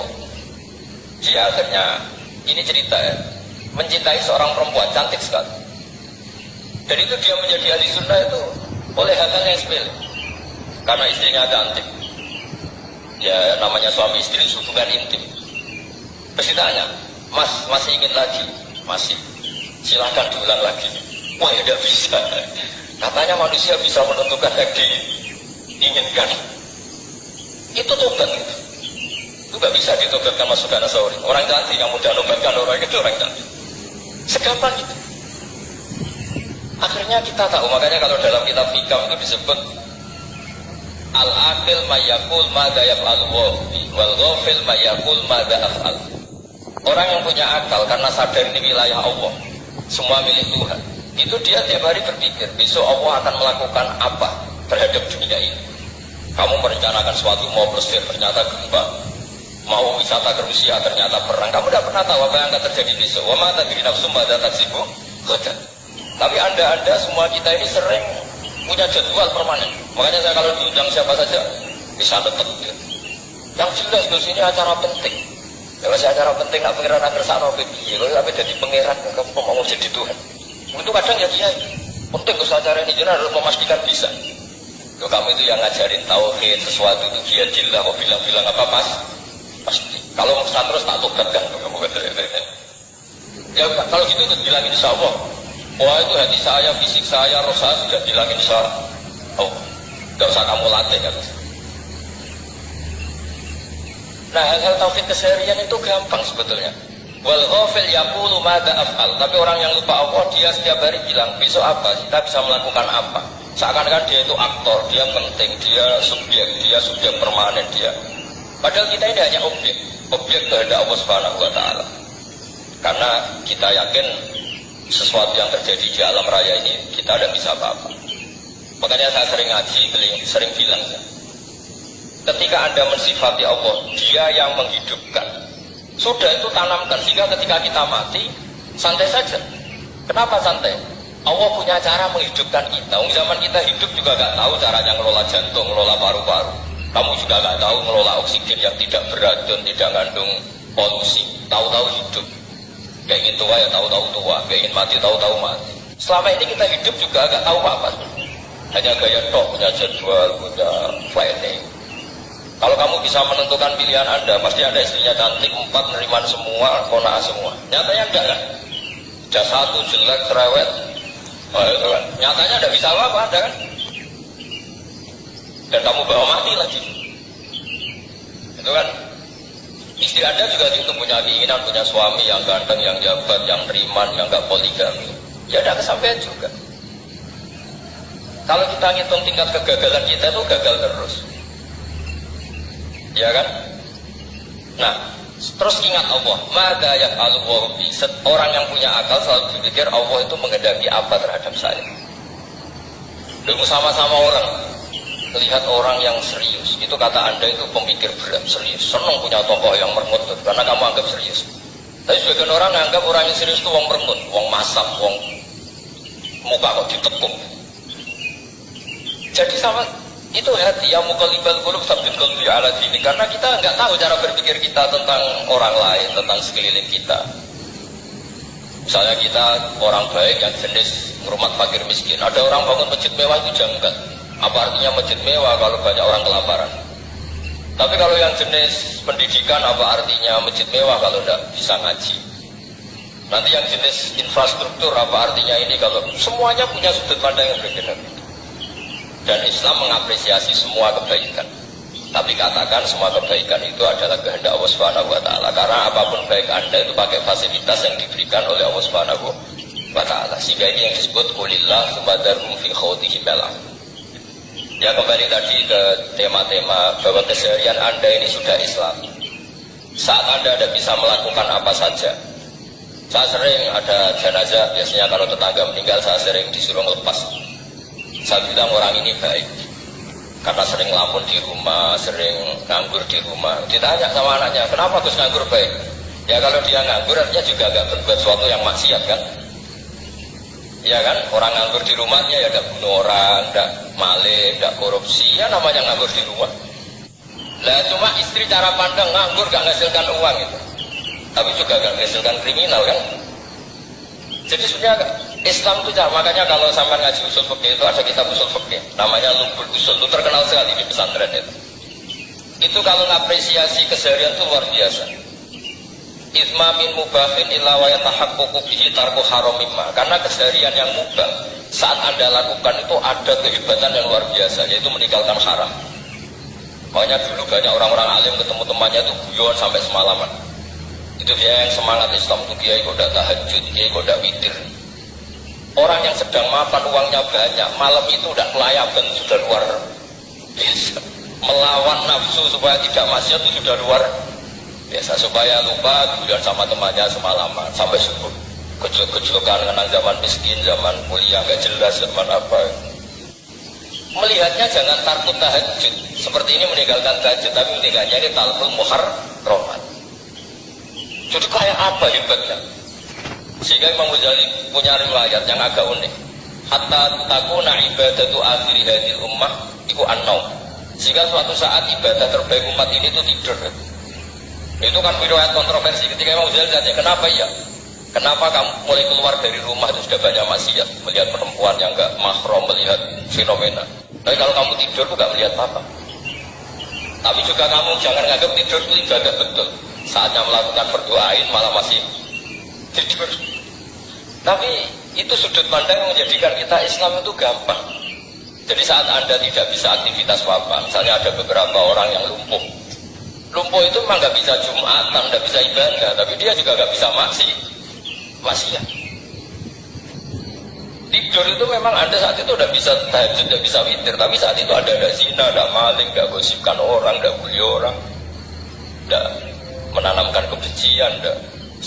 C: dia akhirnya, ini cerita ya, mencintai seorang perempuan cantik sekali. Dan itu dia menjadi ahli sunnah itu oleh hal-hal yang sepele. Karena istrinya cantik, ya namanya suami istri hubungan intim. Terus ditanya, Mas masih ingin lagi? Masih. Silahkan diulang lagi. Wah ya tidak bisa. Katanya manusia bisa menentukan yang diinginkan. Itu tobat itu. Itu gak bisa ditobatkan Mas Sufyan Sauri. Orang cantik yang mudah nobatkan orang itu orang cantik. Segampang itu. Akhirnya kita tahu, makanya kalau dalam kitab hikam itu disebut al-aqil mayyakul madza yaf'al wal ghafil mayyakul madza af'al. Orang yang punya akal karena sadar ini wilayah Allah, semua milik Tuhan, itu dia tiap hari berpikir besok Allah akan melakukan apa terhadap dunia ini. Kamu merencanakan sesuatu mau plesir, ternyata gempa. Mau wisata ke Rusia, ternyata perang. Kamu tidak pernah tahu apa yang akan terjadi besok. Wa ma tadri nafsum madza taksibu ghadan. Tapi anda semua kita ini sering punya jadwal permanen. Makanya saya kalau diundang siapa saja bisa tetap. Yang jelas di sini acara penting. Ya masih acara penting, nak pengiran akhir sana piye. Kalau sampai jadi pangeran, kamu mau jadi Tuhan. Itu kadang ya dia penting ke acara ini jelas harus memastikan bisa. Kalau kamu itu yang ngajarin tauhid sesuatu itu biadillah, kok bilang-bilang apa pasti. Kalau terus tak tobat kan kamu kata. Ya kalau gitu terus bilang insya Allah. Wah itu hati saya, fisik saya, roh saya sudah bilang insya Allah. Oh, tidak usah kamu latih kan. Nah hal-hal tauhid keseharian itu gampang sebetulnya. Wal ghafil yaqulu madza af'al. Tapi orang yang lupa Allah dia setiap hari bilang besok apa? Kita bisa melakukan apa? Seakan-akan dia itu aktor, dia penting, dia subjek permanen dia. Padahal kita ini hanya objek kehendak Allah Subhanahu wa taala. Karena kita yakin sesuatu yang terjadi di alam raya ini kita tidak bisa apa-apa. Makanya saya sering ngaji, sering bilang ketika Anda mensifati Allah, dia yang menghidupkan. Sudah itu tanamkan sehingga ketika kita mati santai saja. Kenapa santai? Allah punya cara menghidupkan kita. Zaman kita hidup juga gak tahu caranya ngelola jantung, ngelola paru-paru. Kamu juga gak tahu ngelola oksigen yang tidak beracun, tidak mengandung polusi. Tahu-tahu hidup. Kayak ingin tua ya tahu-tahu tua, kayak ingin mati tahu-tahu mati. Selama ini kita hidup juga gak tahu apa-apa. Hanya gaya tok, punya jadwal, punya planning. Kalau kamu bisa menentukan pilihan Anda, pasti ada istrinya cantik, 4 neriman semua, kona'ah semua. Nyatanya enggak kan? Ada 1 jelek, cerewet. Oh, itu kan. Nyatanya enggak bisa apa-apa Anda kan? Dan kamu bawa mati lagi. Itu kan. Istri Anda juga itu punya keinginan, punya suami yang ganteng, yang jabat, yang neriman, yang enggak poligami. Ya enggak kesampaian juga. Kalau kita ngitung tingkat kegagalan kita itu gagal terus. Ya kan? Nah, terus ingat Allah. Maka yaf'alullahu bi. Orang yang punya akal selalu berpikir Allah itu menghendaki apa terhadap saya. Dulu sama-sama orang melihat orang yang serius. Itu kata Anda itu pemikir berat, serius. Senang punya tokoh yang merengut karena kamu anggap serius. Tapi sebagian orang anggap orang yang serius itu wong merengut, wong masak, wong muka kok ditekuk. Jadi sama itu hati yang muqallibal qulub tsabbit qalbi ala dini, karena kita nggak tahu cara berpikir kita tentang orang lain, tentang sekeliling kita. Misalnya kita orang baik yang jenis rumah fakir miskin, ada orang bangun masjid mewah itu janggal. Apa artinya masjid mewah kalau banyak orang kelaparan? Tapi kalau yang jenis pendidikan, apa artinya masjid mewah kalau tidak bisa ngaji? Nanti yang jenis infrastruktur, apa artinya ini kalau semuanya punya sudut pandang yang berbeda. Dan Islam mengapresiasi semua kebaikan. Tapi katakan semua kebaikan itu adalah kehendak Allah Subhanahu wa taala. Karena apapun baik Anda itu pakai fasilitas yang diberikan oleh Allah Subhanahu wa taala. Sehingga ini yang disebut qulillah sumadarhum fi khawdihim balam. Ya kembali tadi ke tema-tema bahwa keseharian Anda ini sudah Islam. Saat Anda bisa melakukan apa saja. Saya sering ada jenazah, biasanya kalau tetangga meninggal saya sering disuruh ngelepas. Saya bilang orang ini baik karena sering ngelamun di rumah, sering nganggur di rumah. Ditanya sama anaknya, kenapa Gus nganggur baik? Ya kalau dia nganggur artinya juga agak berbuat sesuatu yang maksiat kan? Ya kan, orang nganggur di rumahnya ya tidak bunuh orang, tidak maling, tidak korupsi, ya namanya nganggur di rumah. Lah cuma istri cara pandang nganggur gak menghasilkan uang itu, tapi juga gak menghasilkan kriminal kan? Jadi sebenarnya Islam itu makanya kalau sampai ngaji usul fikih itu ada kitab usul fikih namanya Lumbul Usul, itu terkenal sekali di pesantren itu. Itu kalau ngapresiasi keseharian itu luar biasa. Isma min mubahin illa wa yatahaqqaqu bihi tarku haramimma. Karena keseharian yang mubah saat Anda lakukan itu ada kehebatan yang luar biasa, yaitu meninggalkan haram. Makanya dulu banyak orang-orang alim ketemu temannya itu guyon sampai semalaman. Itu dia yang semangat Islam itu, kiai kok tidak tahajud, kiai kok tidak witir. Orang yang sedang makan uangnya banyak, malam itu udah kelayaban, sudah luar biasa. Melawan nafsu supaya tidak maksiat itu sudah luar biasa. Supaya lupa guyon sama temannya semalaman sampai subuh. Kejulukan kenal zaman miskin, zaman kuliah nggak jelas, zaman apa. melihatnya jangan takut tahajud seperti ini meninggalkan tahajud, tapi meninggalnya ini talqul muharramat. Jadi kayak apa hebatnya? Sehingga Imam Ghazali punya riwayat yang agak unik. Hatta takuna ibadatu akhiri hadil ummah iku an-naum. Sehingga suatu saat ibadah terbaik umat ini itu tidur. Itu kan riwayat kontroversi. Ketika Imam Ghazali tanya, kenapa ya? Kenapa kamu mulai keluar dari rumah itu sudah banyak maksiat, melihat perempuan yang enggak mahram, melihat fenomena. Tapi kalau kamu tidur itu enggak melihat apa. Tapi juga kamu jangan nganggap tidur itu ibadah betul. Saatnya melakukan berdoain malah masih tidur. Tapi itu sudut pandang yang menjadikan kita Islam itu gampang. Jadi saat Anda tidak bisa aktivitas apa, misalnya ada beberapa orang yang lumpuh. Lumpuh itu memang nggak bisa Jumatan, nggak bisa ibadah, tapi dia juga nggak bisa maksiat. Tidur itu memang Anda saat itu udah bisa tahajud, udah bisa witir, tapi saat itu ada zina, ada maling, ada gosipkan orang, ada bully orang, ada menanamkan kebencian, ada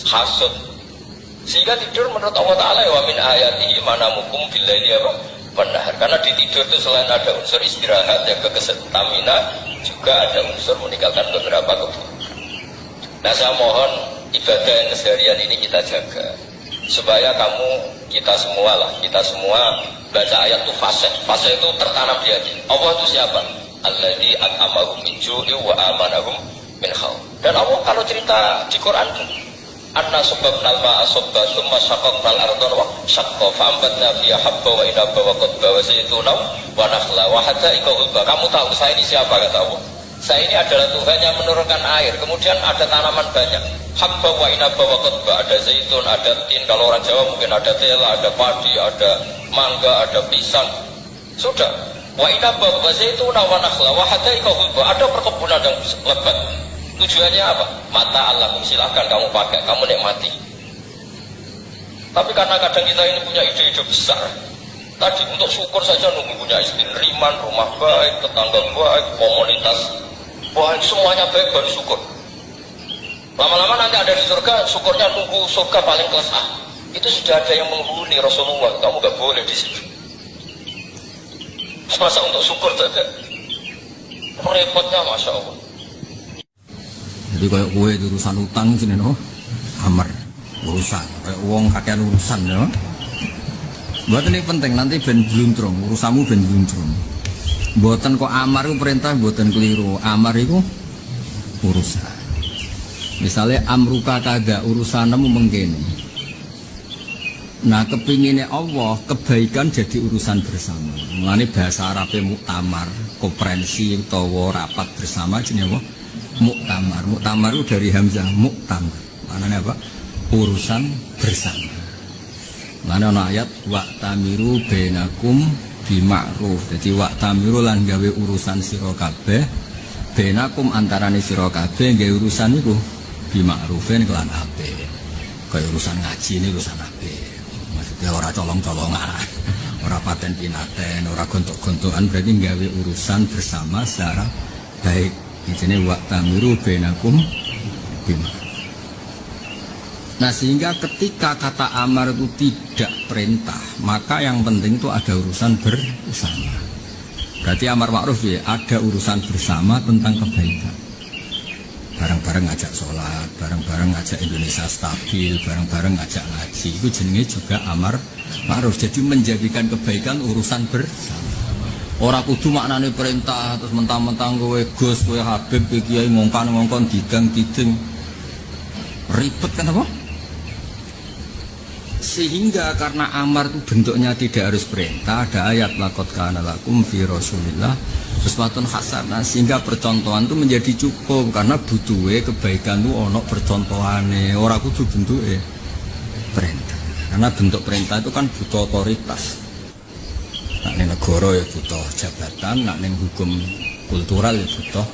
C: hasud. Sehingga tidur menurut Allah Ta'ala wa min ayatihi manamukum billaili apa? Benar. Karena di tidur itu selain ada unsur istirahat, yang kestamina, juga ada unsur meninggalkan beberapa keburukan. Nah saya mohon ibadah yang keseharian ini kita jaga supaya kita semua baca ayat itu fase itu tertanam di hati. Allah itu siapa? Alladzi at'amahum min ju'i wa amanahum min khawf. Dan Allah kalau cerita di Quran anna subbabnal ma'a subba summa syaqaqnal arda wa syaqqa fa'ambatna fiha habba wa inabba wa qadba wa zaytuna wa nakhla wa hada'iqa ghulba. Kamu tahu saya ini siapa, kata Allah? Saya ini adalah Tuhan yang menurunkan air, kemudian ada tanaman banyak, habba wa inabba wa qadba, ada zaitun, ada tin, kalau orang Jawa mungkin ada tela, ada padi, ada mangga, ada pisang. Sudah. Wa inabba wa zaytuna wa nakhla wa hada'iqa ghulba, ada perkebunan yang lebat. Tujuannya apa? Mata Allah, silahkan kamu pakai, kamu nikmati. Tapi karena kadang kita ini punya ide-ide besar. Tadi untuk syukur saja nunggu punya istri riman, rumah baik, tetangga baik, komunitas baik, semuanya baik baru syukur. Lama-lama nanti ada di surga, syukurnya nunggu surga paling kelas A. Itu sudah ada yang menghuni Rasulullah, kamu gak boleh di situ. Masa untuk syukur saja repotnya, Masya Allah.
A: Jadi kayak kue itu urusan utang sini no, amar urusan, kayak uang kakean urusan no. Buat ini penting nanti ben bluntrung, urusamu ben bluntrung. Buatan kok amar itu perintah, buatan keliru. Amar itu urusan. Misalnya amruka kada urusanmu mengkene. Nah kepinginnya Allah kebaikan jadi urusan bersama. Mulane bahasa Arabnya muktamar, konferensi atau rapat bersama jenis apa? Muktamar. Muktamar itu dari hamzah muktamar. Maknanya apa? Urusan bersama. Mana ana ayat wa'tamiru bainakum bima'ruf. Jadi wa'tamiru lan gawe urusan sira kabeh bainakum antarane sira kabeh gawe urusan iku bima'rufin kelan apik. Kaya urusan ngaji ini urusan apik. Maksudnya ora colong-colongan, ora paten pinaten, ora gontok-gontokan, berarti gawe urusan bersama secara baik. Ini wa'tamiru bainakum bima'ruf. Nah sehingga ketika kata amar itu tidak perintah, maka yang penting itu ada urusan bersama. Berarti amar ma'ruf ya, ada urusan bersama tentang kebaikan. Bareng-bareng ngajak sholat, bareng-bareng ngajak Indonesia stabil, bareng-bareng ngajak ngaji. Itu jenenge juga amar ma'ruf. Jadi menjadikan kebaikan urusan bersama. Orang kudu maknane perintah terus mentang-mentang kowe Gus, kowe Habib, kowe Kiai ngongkon-ngongkon didang-diding. Ribet kan apa? Sehingga karena amar itu bentuknya tidak harus perintah, ada ayat laqad kana lakum fi Rasulillah uswatun hasanah, sehingga percontohan itu menjadi cukup karena butuhe kebaikan itu ono percontohane, ora kudu bentuke perintah. Karena bentuk perintah itu kan butuh otoritas. Nak ning negara ya butuh jabatan, nak ning hukum kultural ya butuh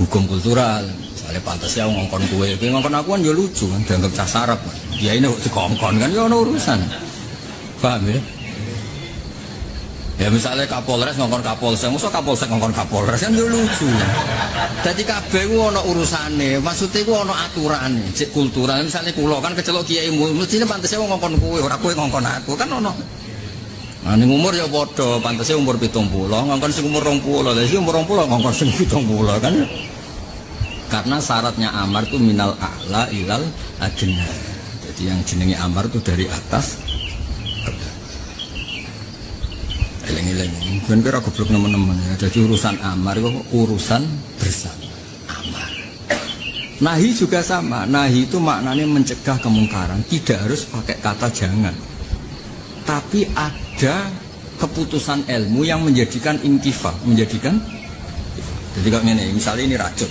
A: hukum kultural. Misalnya pantasnya ngongkon kue, ngongkon aku kan ya lucu kan, dianggap cah sarap kan. Ya ini dikongkon kan, ya ada urusan. Paham ya? Ya misalnya Kapolres ngongkon Kapolsek, maksudnya Kapolsek ngongkon Kapolres kan ya lucu. Jadi kabeh ku ana urusane, maksudnya ku ana aturane, cek kultural. Misalnya kula kan kecelok kiaimu, mestine pantasnya ngongkon kue, ora kowe ngongkon aku kan ana Nah, ning umur ya padha, pantese umur 70, ngongkon sing umur 20, lha sing umur 20 ngongkon sing 70 kan. Karena syaratnya amar itu minal a'la ilal adna. Jadi yang jenenge amar itu dari atas ke bawah. Eleng-eleng, ben kira goblok nemen-nemen ya. Jadi urusan amar itu urusan bersama. Amar. Nahi juga sama. Nahi itu maknanya mencegah kemungkaran, tidak harus pakai kata jangan. Tapi ada keputusan ilmu yang menjadikan intifa, menjadikan. Jadi kalau ini, misalnya ini racun.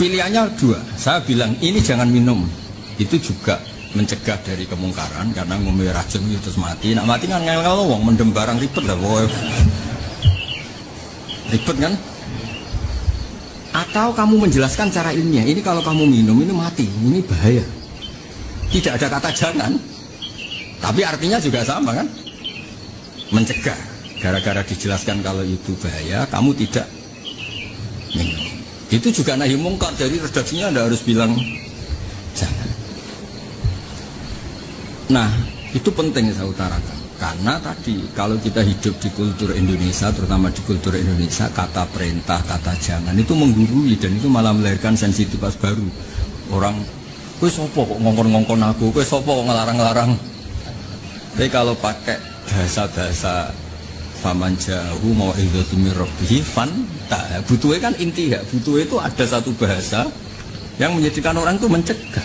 A: Pilihannya dua. Saya bilang ini jangan minum. Itu juga mencegah dari kemungkaran karena ngombe racun itu terus mati. Nak mati kan ngel-ngel wong mendem barang ribet lah boy. Ribet kan? Atau kamu menjelaskan cara ilmiah. Ini kalau kamu minum ini mati, ini bahaya. Tidak ada kata jangan. Tapi artinya juga sama kan? Mencegah. Gara-gara dijelaskan kalau itu bahaya, kamu tidak minum. Itu juga nahi mungkar, jadi redaksinya Anda harus bilang jangan. Nah, itu penting saya utarakan. Karena tadi kalau kita hidup di kultur Indonesia, terutama di kultur Indonesia, kata perintah, kata jangan itu menggurui dan itu malah melahirkan sensitivitas baru. Orang, kowe sopo kok ngongkon-ngongkon aku, kowe sopo kok ngelarang-larang. Tapi kalau pakai bahasa-bahasa faman ja'ahu mau'izatun min rabbih fanta, butuhnya kan inti ya, butuhnya itu ada satu bahasa yang menjadikan orang itu mencegah.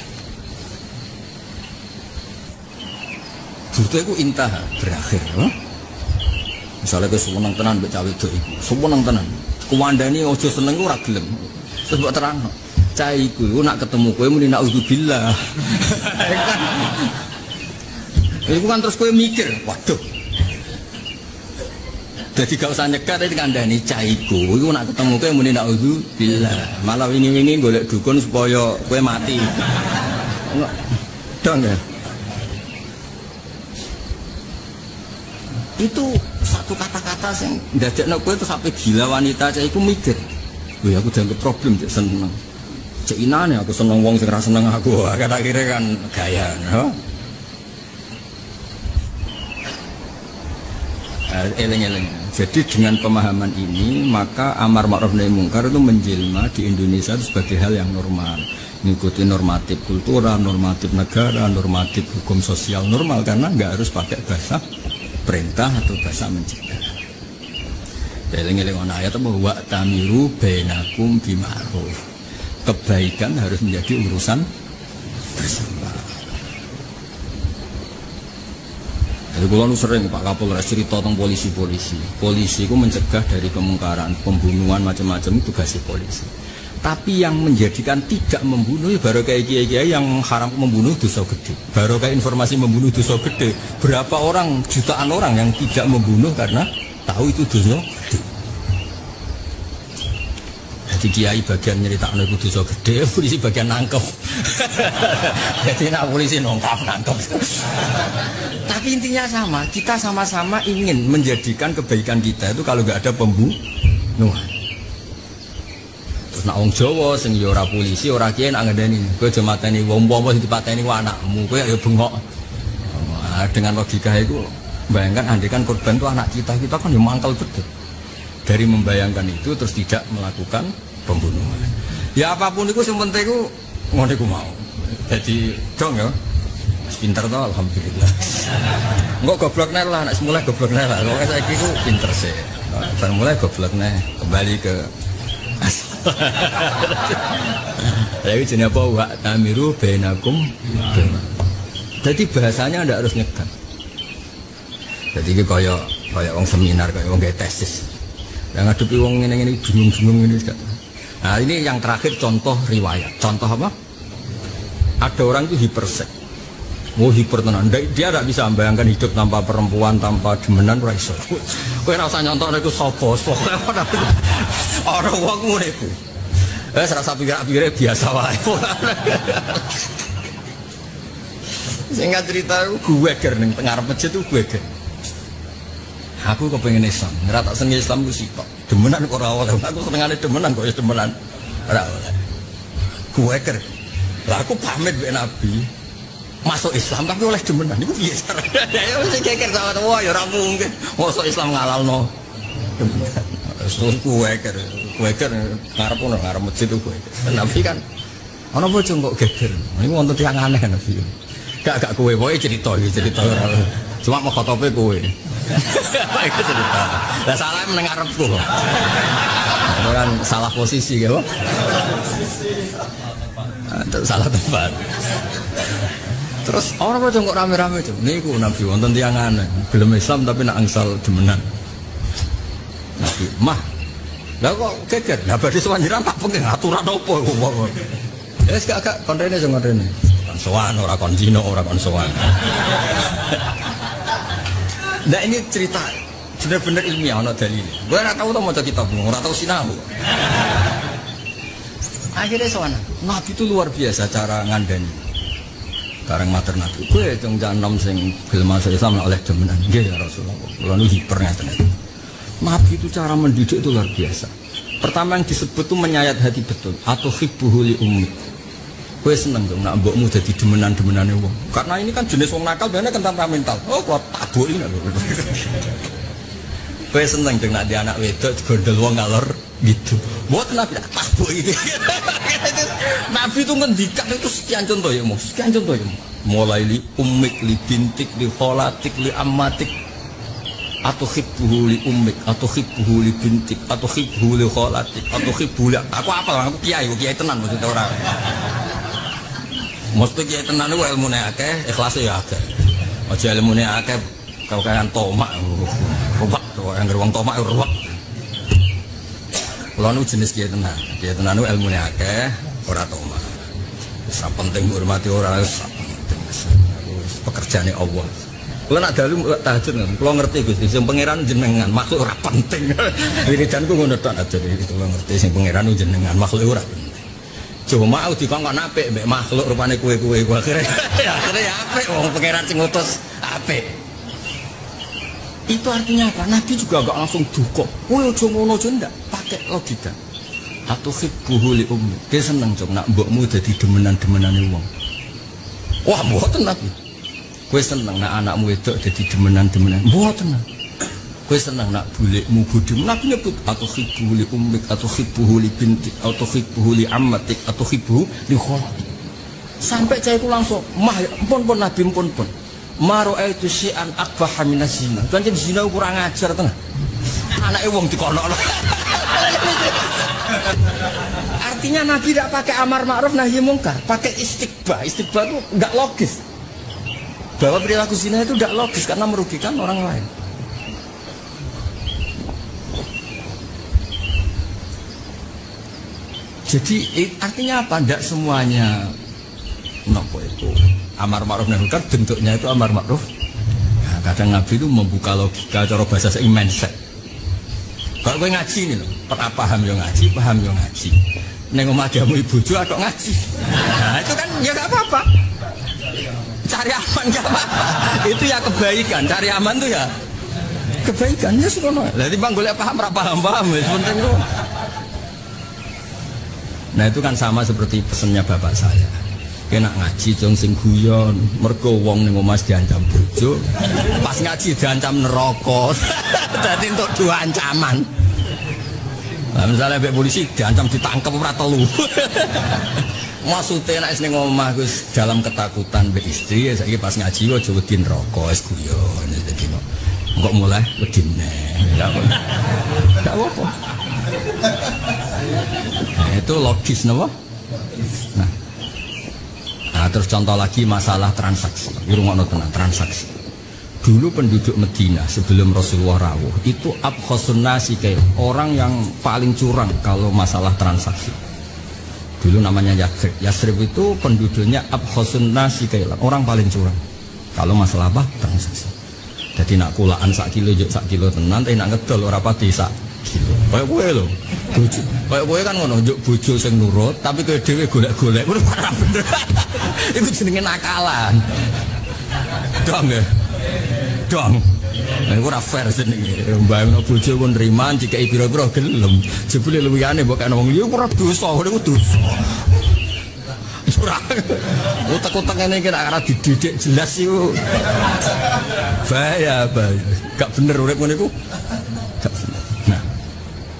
A: Butuhnya itu intah, berakhir. Misalnya ke sewenang tenan mbek cawe itu, sewenang tenan. Kuwandani ojo seneng ora gelem. Terus mbok terangno, cah iku nak ketemu kowe muni naudzubillah. Iku kan terus kowe mikir, waduh. Jadi gak usah nyekat itu kandhani caiku. Iku nak ketemu kowe muni naudzubillah. Malah wingi-wingi golek dukun supaya kowe mati. Dong ya. Itu satu kata-kata yang ndadekno kowe terus sampai gila wanita caiku mikir. Wih aku dianggap problem cek seneng. Cek inane aku seneng wong sing ra seneng aku. Kan akhirnya kan gaya, no? Eleng-eleng. Jadi dengan pemahaman ini maka amar ma'ruf nahi mungkar itu menjelma di Indonesia itu sebagai hal yang normal, mengikuti normatif kultural, normatif negara, normatif hukum sosial normal karena nggak harus pakai bahasa perintah atau bahasa mencegah. Eleng-eleng ana ayat bahwa tamiru bainakum bima'ruf. Kebaikan harus menjadi urusan bersama. Jadi kalau sering Pak Kapolres cerita tentang polisi. Polisi itu mencegah dari kemungkaran, pembunuhan macam-macam itu tugasnya polisi. Tapi yang menjadikan tidak membunuh ya baru kayak kiai-kiai yang haram membunuh dosa gede. Baru kayak informasi membunuh dosa gede. Berapa orang, jutaan orang yang tidak membunuh karena tahu itu dosa gede. Jadi kiai bagian nyeritakno itu dosa gede, polisi bagian nangkep. Jadi nak polisi nangkep. Tapi intinya sama, kita sama-sama ingin menjadikan kebaikan kita itu kalau nggak ada pembunuhan. Terus nak wong Jawa sing ya ora polisi, ora kiai nak ngandani, kowe aja mateni wong apa sing dipateni ku anakmu, kowe ya bengok. Dengan logika itu, bayangkan andekan korban itu anak kita kan ya mangkal betul. Dari membayangkan itu terus tidak melakukan pembunuhan. Ya apapun itu yang penting itu ngono iku mau. Jadi dong ya. Pinter toh alhamdulillah. Enggak goblok nih lah, nak semula goblok nih lah. Kalau saya itu pinter sih. Baru mulai goblok nih kembali ke Tapi jenis apa? Wa tamiru bainakum. Jadi bahasanya tidak harus nyekat. Jadi ini kayak orang seminar, kayak orang tesis. Yang ngadepi orang ini bingung-bingung ini. Nah ini yang terakhir contoh riwayat. Contoh apa? Ada orang itu hipersek. Oh hiper tenan. Dia tidak bisa membayangkan hidup tanpa perempuan, tanpa demenan, ora iso. Kowe ora usah nyontok niku sapa. Ora wong ngono iku. Wis rasa pikir-pikire biasa wae. Singkat cerita gue ger ning tengah masjid itu gue ger. Aku kepengen Islam, ora tak seneng Islam ku sitok. Demenan kok ora oleh. Aku senengane demenan kok ya demenan. Ora oleh. Gue ger. Lah aku pamit mbek Nabi. masuk Islam tapi oleh demenan itu biasa. Ya wis geger sama wah ya ora mungkin. Masuk Islam ngalalno. Terus kuweker ngarep ono ngarep masjid ku. Nabi kan ana bojo kok geger. Niku wonten tiyang aneh Nabi. Gak kowe wae cerita ora. Cuma mau khotobe kowe. Iku cerita. Lah salah meneng ngarepku. Kan salah posisi ya, salah tempat. Terus orang kok kok rame-rame tuh. Niku Nabi wonten tiyang aneh, gelem Islam tapi nak angsal demenan. Nabi, mah. Lah kok geger? Lah badhe sowan tak pengen aturan opo kok. Wis gak konrene sing konrene. Kon sowan ora kon dino ora kon sowan. Nah ini cerita benar-benar ilmiah ana dalil. Gue ora tau to maca kitab, ora tau sinau. Akhirnya sowan. Nabi itu luar biasa cara ngandani. Bareng matur Nabi, gue cung janom sing gelem masuk Islam oleh demenan. Nggih ya Rasulullah. Kula nu hiper ngaten. Nabi itu cara mendidik itu luar biasa. Pertama yang disebut itu menyayat hati betul. Atau hibbuhu li ummi. Gue seneng dong nak mbokmu jadi demenan-demenane wong. Karena ini kan jenis wong nakal bener kan temperamental. Oh, kok taboki nak. Gue seneng dong nak di anak wedok digondol wong ngalor gitu. Buat Nabi taboki. Nabi itu ngendikan itu sekian contoh ya, sekian contoh ya. Mulai li ummik, li bintik, li kholatik, li ammatik. Atau hibbuhu li ummik, atau hibbuhu li bintik, atau hibbuhu li kholatik, atau hibbuhu li... Aku apa? Aku kiai tenan maksudnya orang. Mesti kiai tenan itu ilmunya akeh, ikhlasnya ya akeh. Aja ilmunya akeh, kau kayak tomak, ruwak, yang geruang tomak ruwak. Kalau nu jenis kiai tenan itu ilmunya akeh, ora tomak. Sangat penting menghormati orang, pekerjaannya Allah. Kalau nak dalu tahajud kan, kalau ngerti Gusti, sing pangeran jenengan, makhluk ora penting. Wiridanku ngono tok aja iki, kalau ngerti sing pangeran jenengan, makhluk ora penting. Cuma mau dikongkon apik mbek makhluk rupane kowe-kowe akhire apik wong pangeran sing ngutus apik. Itu artinya apa? Nabi juga enggak langsung duka. Kowe aja ngono aja ndak, pakai logika. Atau hibbuhu li ummi. Dia seneng cok nak mbokmu dadi demenan-demenane wong. Wah, mboten Nabi. Kowe seneng nak anakmu wedok dadi demenan-demenan. Mboten. Kowe seneng nak bulikmu bodhimu. Nabi nyebut atau hibbuhu li ummik, atau hibbuhu li bintik, atau hibbuhu li ammatik, atau hibbuhu li kholatik. Sampai cah itu langsung, mah pun Nabi pun. Maro itu syai'an akbaha minas zina. Pancen zina kurang ajar tengah. Anake wong dikonokno. Artinya Nabi tidak pakai amar ma'ruf nahi mungkar, pakai istiqbah. Istiqbah itu enggak logis. Bahwa perilaku zina itu enggak logis karena merugikan orang lain. Jadi artinya apa? Tidak semuanya nopo itu amar ma'ruf nahi mungkar bentuknya itu amar ma'ruf. Nah, kadang Nabi itu membuka logika cara bahasa mindset. Kalau gue ngaji nih loh, paham yang ngaji. Neng omah jamu ibu juga kok ngaji. Nah itu kan ya gak apa-apa. Cari aman gak apa-apa. Itu ya kebaikan. Cari aman tuh ya kebaikan. Ya sekono. Jadi bang boleh paham ya penting tuh. Nah itu kan sama seperti pesennya bapak saya. Kena ngaji jong sing guyon, mergo wong ning omah diancam bojo, pas ngaji diancam neraka. Dadi entuk dua ancaman. Lah misalnya mbek polisi diancam ditangkep ora telu. Maksudnya nek ning omah Gus dalam ketakutan mbek istri, saiki pas ngaji aja wedi neraka wis guyon dadi kok mulai wedi neh. Enggak apa-apa. Nah, itu logis napa? Nah, terus contoh lagi masalah transaksi. Irungokno tenan transaksi. Dulu penduduk Medina sebelum Rasulullah rawuh itu abkhasun nasi kayak orang yang paling curang kalau masalah transaksi. Dulu namanya Yathrib. Yathrib itu penduduknya abkhasun nasi kayak orang paling curang kalau masalah apa? Transaksi. Jadi nak kulaan sak kilo tenan, tapi nak ngedol ora pati sak kilo. Kayak kowe lho. Bojo. Kayak kowe kan ngono, njuk bojo sing nurut, tapi kowe dhewe golek-golek. Kuwi parah bener. Iku jenenge nakalan. Dong ya. Dong. Nek ora fair jenenge. Mbayangno bojo kon nriman dikeki pira-pira gelem. Jebule luwihane mbok kena wong liya ora dosa, niku dosa. ora. Utek-utek ngene iki nek ora dididik jelas iku. Bahaya. Gak bener urip ngene iku. Gak bener. Nah,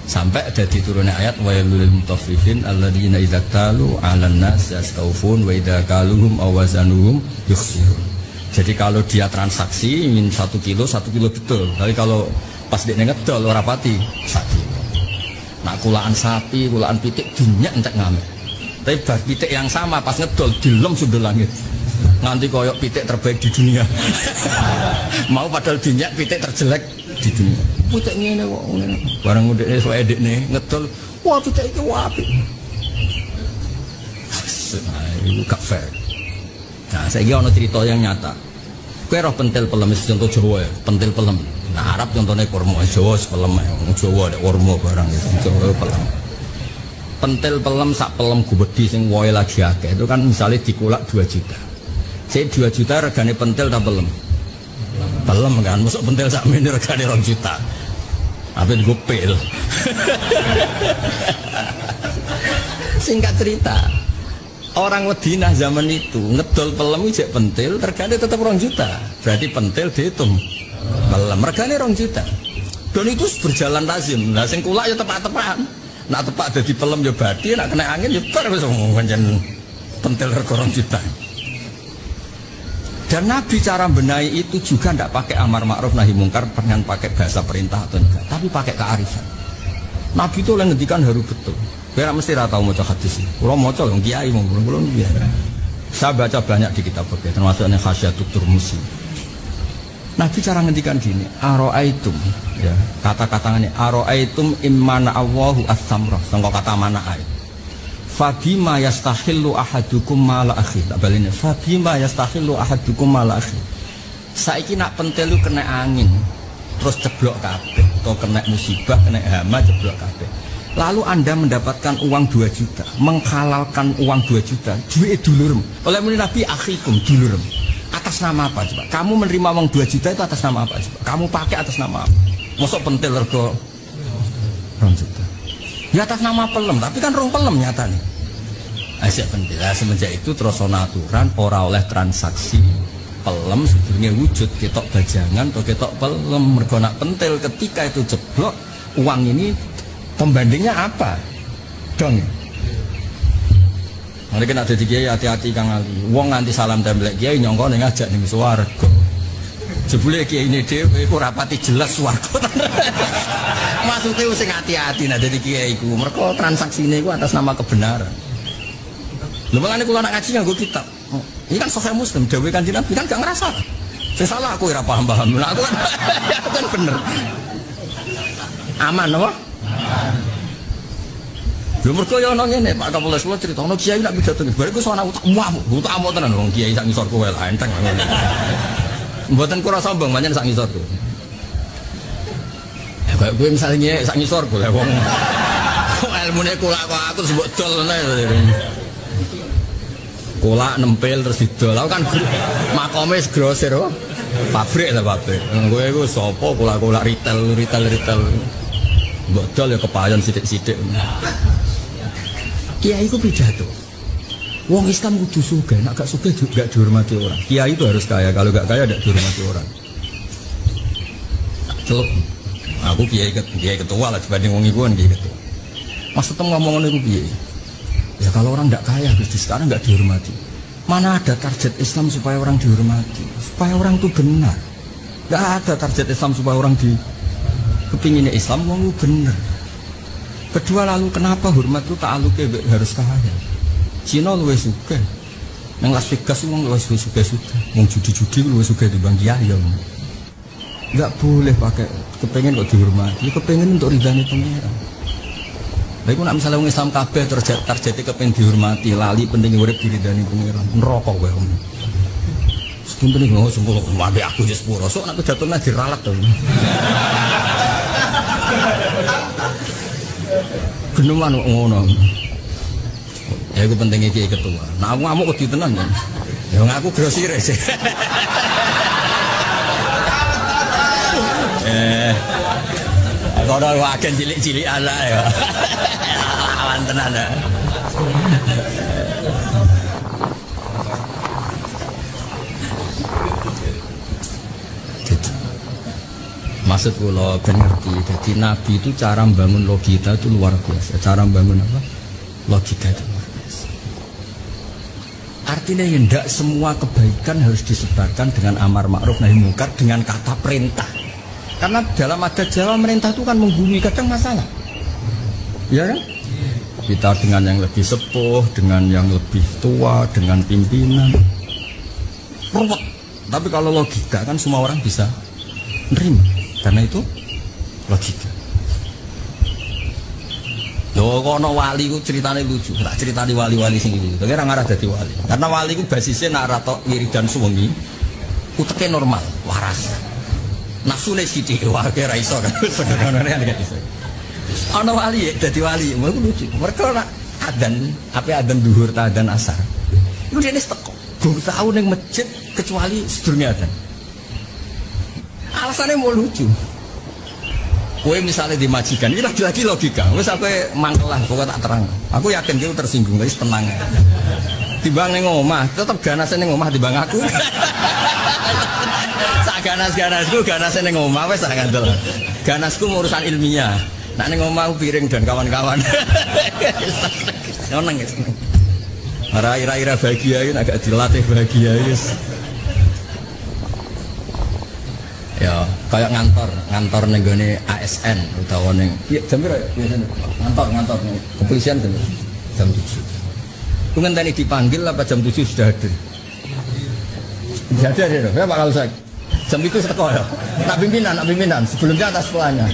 A: sampai ada diturunnya ayat wa lil mutaffifin alladzina idza talu 'alan nas yastawfun wa idza kaluhum aw wazanuhum yukhsirun. Jadi kalau dia transaksi ingin 1 kilo betul. Tapi kalau pas dia ngedol ora pati 1 kilo. Nak kulaan sapi, kulaan pitik dinyak entek ngamet. Tapi bar pitik yang sama pas ngedol dilem sundul langit. Nganti koyok pitik terbaik di dunia. Mau padahal dinyak pitik terjelek di dunia. Pitik ngene kok ngene. Barang ndekne sok edekne ngedol, wah pitik iki apik. Itu gak fair. Nah, saiki ana cerita yang nyata. Kowe roh pentil pelem contoh Jawa ya, pentil pelem. Nah, Arab contohnya kurma, Jawa sepelem, Jawa ada kurma barang itu, Jawa pelem. Pentil pelem sak pelem gubedi sing woe lagi akeh itu kan misalnya dikulak 2 juta. Saya 2 juta regane pentil ta pelem? Pelem kan, masuk pentil sak mene regane 2 juta. Apa gue pel? Singkat cerita. Orang Madinah zaman itu ngedol pelem ijek pentil regane tetap 2 juta. Berarti pentil dihitung pelem regane 2 juta. Dan itu berjalan lazim. Nah sing kulak ya tepak-tepakan. Nak tepak dadi pelem ya badi, nak kena angin ya bar wis pancen pentil rego 2 juta. Dan Nabi cara benahi itu juga tidak pakai amar ma'ruf nahi mungkar dengan pakai bahasa perintah atau enggak, tapi pakai kearifan. Nabi itu oleh ngendikan haru betul. Kira mesti ratau maca hadis. Kalau maca yang kiai mau belum dia. Saya baca banyak di kitab fikih, termasuk yang Khasyatul Turmusi. Nabi cara ngendikan gini, aro'aitum, ya kata-katanya aro'aitum immana Allahu as-samrah, sangka kata mana ayat. Fabima yastahillu ahadukum mala akhi. Tak baline. Fabima yastahillu ahadukum mala akhi. Saiki nak pentil lu kena angin, terus ceblok kabeh, atau kena musibah, kena hama ceblok kabeh. Lalu Anda mendapatkan uang 2 juta, menghalalkan uang 2 juta, duit dulurem. Oleh Nabi akhikum dulurem. Atas nama apa coba? Kamu menerima uang 2 juta itu atas nama apa coba? Kamu pakai atas nama apa? Masuk pentil rego 2 juta. Ya atas nama pelem, tapi kan rong pelem nyatanya. Asyik pentil. Semenjak itu terus ana aturan ora oleh transaksi pelem sebetulnya wujud ketok bajangan atau ketok pelem. Mergo nak pentil ketika itu jeblok uang ini pembandingnya apa? Dong. Mereka nak jadi kiai hati-hati Kang Ali. Wong nganti salam templek kiai nyongko ning ngajak ning swarga. Jebule kiai ini dhewe iku rapati jelas swarga. Maksudnya sing hati-hati nak jadi kiai iku. Mergo transaksine iku atas nama kebenaran. Lha mangane kula nak ngaji nganggo kitab. Ini kan Sahih Muslim dawuh Kanjeng Nabi kan gak ngerasa. Sing salah aku ora paham-paham. Nah, aku kan bener. Aman apa? Lho mergo ya ana ngene Pak Kapolres kula crita ana kiai nak pidato bare ku sowan utak amuk tenan wong kiai sak ngisor kowe lah enteng ngono. Mboten kula sombong pancen sak ngisor kowe. Ya kaya kowe misalnya sak ngisor kowe wong ilmune kula kok aku sebut dol ngene. Kula nempel terus didol. Aku kan makome grosir kok. Pabrik lah pabrik. Kowe iku sapa kula retail. Bodol ya kepayon sithik-sithik. Kiai itu pidato. Wong Islam kudu sugih, nek gak sugih juga dihormati orang. Kiai itu harus kaya, kalau gak kaya tidak dihormati orang. Celup. Aku kiai ketua lah dibanding wong iku kan kiai ketua. Maksudnya ngomong itu piye? Ya kalau orang tidak kaya, di sekarang nggak dihormati. Mana ada target Islam supaya orang dihormati, supaya orang itu benar. Nggak ada target Islam supaya orang kepinginnya Islam wong bener. Kedua lalu kenapa hormat itu ta'alluqe harus kaya? Cina luwih sugih. Nang Las Vegas wong luwih sugih. Wong judi-judi luwih sugih dibanding kiai ya. Enggak boleh pakai kepengin kok dihormati, kepengin untuk ridane pangeran. Lha iku nek misale wong Islam kabeh terus targete kepengin dihormati, lali penting urip diridani pangeran. Neraka kowe om. Sepunten iki ngono sempul ambek aku wis sepuro. Sok nek jatuhna diralat to. Geneman ngono. Ya iku penting iki ketua. Nah aku ngamuk wedi tenan ya. Ya ngaku grosir sih. Kalau wagen cilik-cilik ala ya. Awan tenan ya. Maksud kula ben ngerti. Jadi Nabi itu cara membangun logika itu luar biasa. Cara membangun apa? Logika itu luar biasa. Artinya ya tidak semua kebaikan harus disebarkan dengan amar ma'ruf nahi mungkar dengan kata perintah. Karena dalam adat Jawa perintah itu kan menggumi, kadang masalah. Ya kan? Kita dengan yang lebih sepuh, dengan yang lebih tua, dengan pimpinan. Ruwet. Tapi kalau logika kan semua orang bisa nerima. Karena itu logika. Loh, kono wali ku ceritane lucu. Tak ceritani wali-wali sing iki. Tapi ora ngarah dadi wali. Karena wali ku basisnya nak ra tok wiridan suwengi. Uteke normal, waras. Nafsune sithik wae ra iso kan. Sebenarnya gak iso. Ana wali dadi wali, mau lucu. Mereka nak adzan, apa adzan duhur ta adzan asar. Iku dene teko. Gue tahu ning masjid kecuali sedurunge adzan. Alasannya mau lucu. Kue misalnya di majikan, ini lagi-lagi logika. Wes aku mangkel lah, pokoknya tak terang. Aku yakin dia tersinggung, guys tenang ya. Timbang neng omah, tetap ganasan neng omah timbang aku. Sak ganas-ganasku ganasan neng omah, wes tak ngandel. Ganasku urusan ilmiah. Nak neng omah piring dan kawan-kawan. Seneng guys. Ira-ira bahagia ini agak dilatih bahagia guys. Ya, kayak ngantor nenggone ASN utawa ning jam piro ya biasane ngantor ning kepolisian jam 7. Ku ngenteni dipanggil apa jam 7 sudah hadir. Jadi ada ya Pak kalau saya jam itu teko ya. Nak pimpinan sebelumnya atas sekolahnya.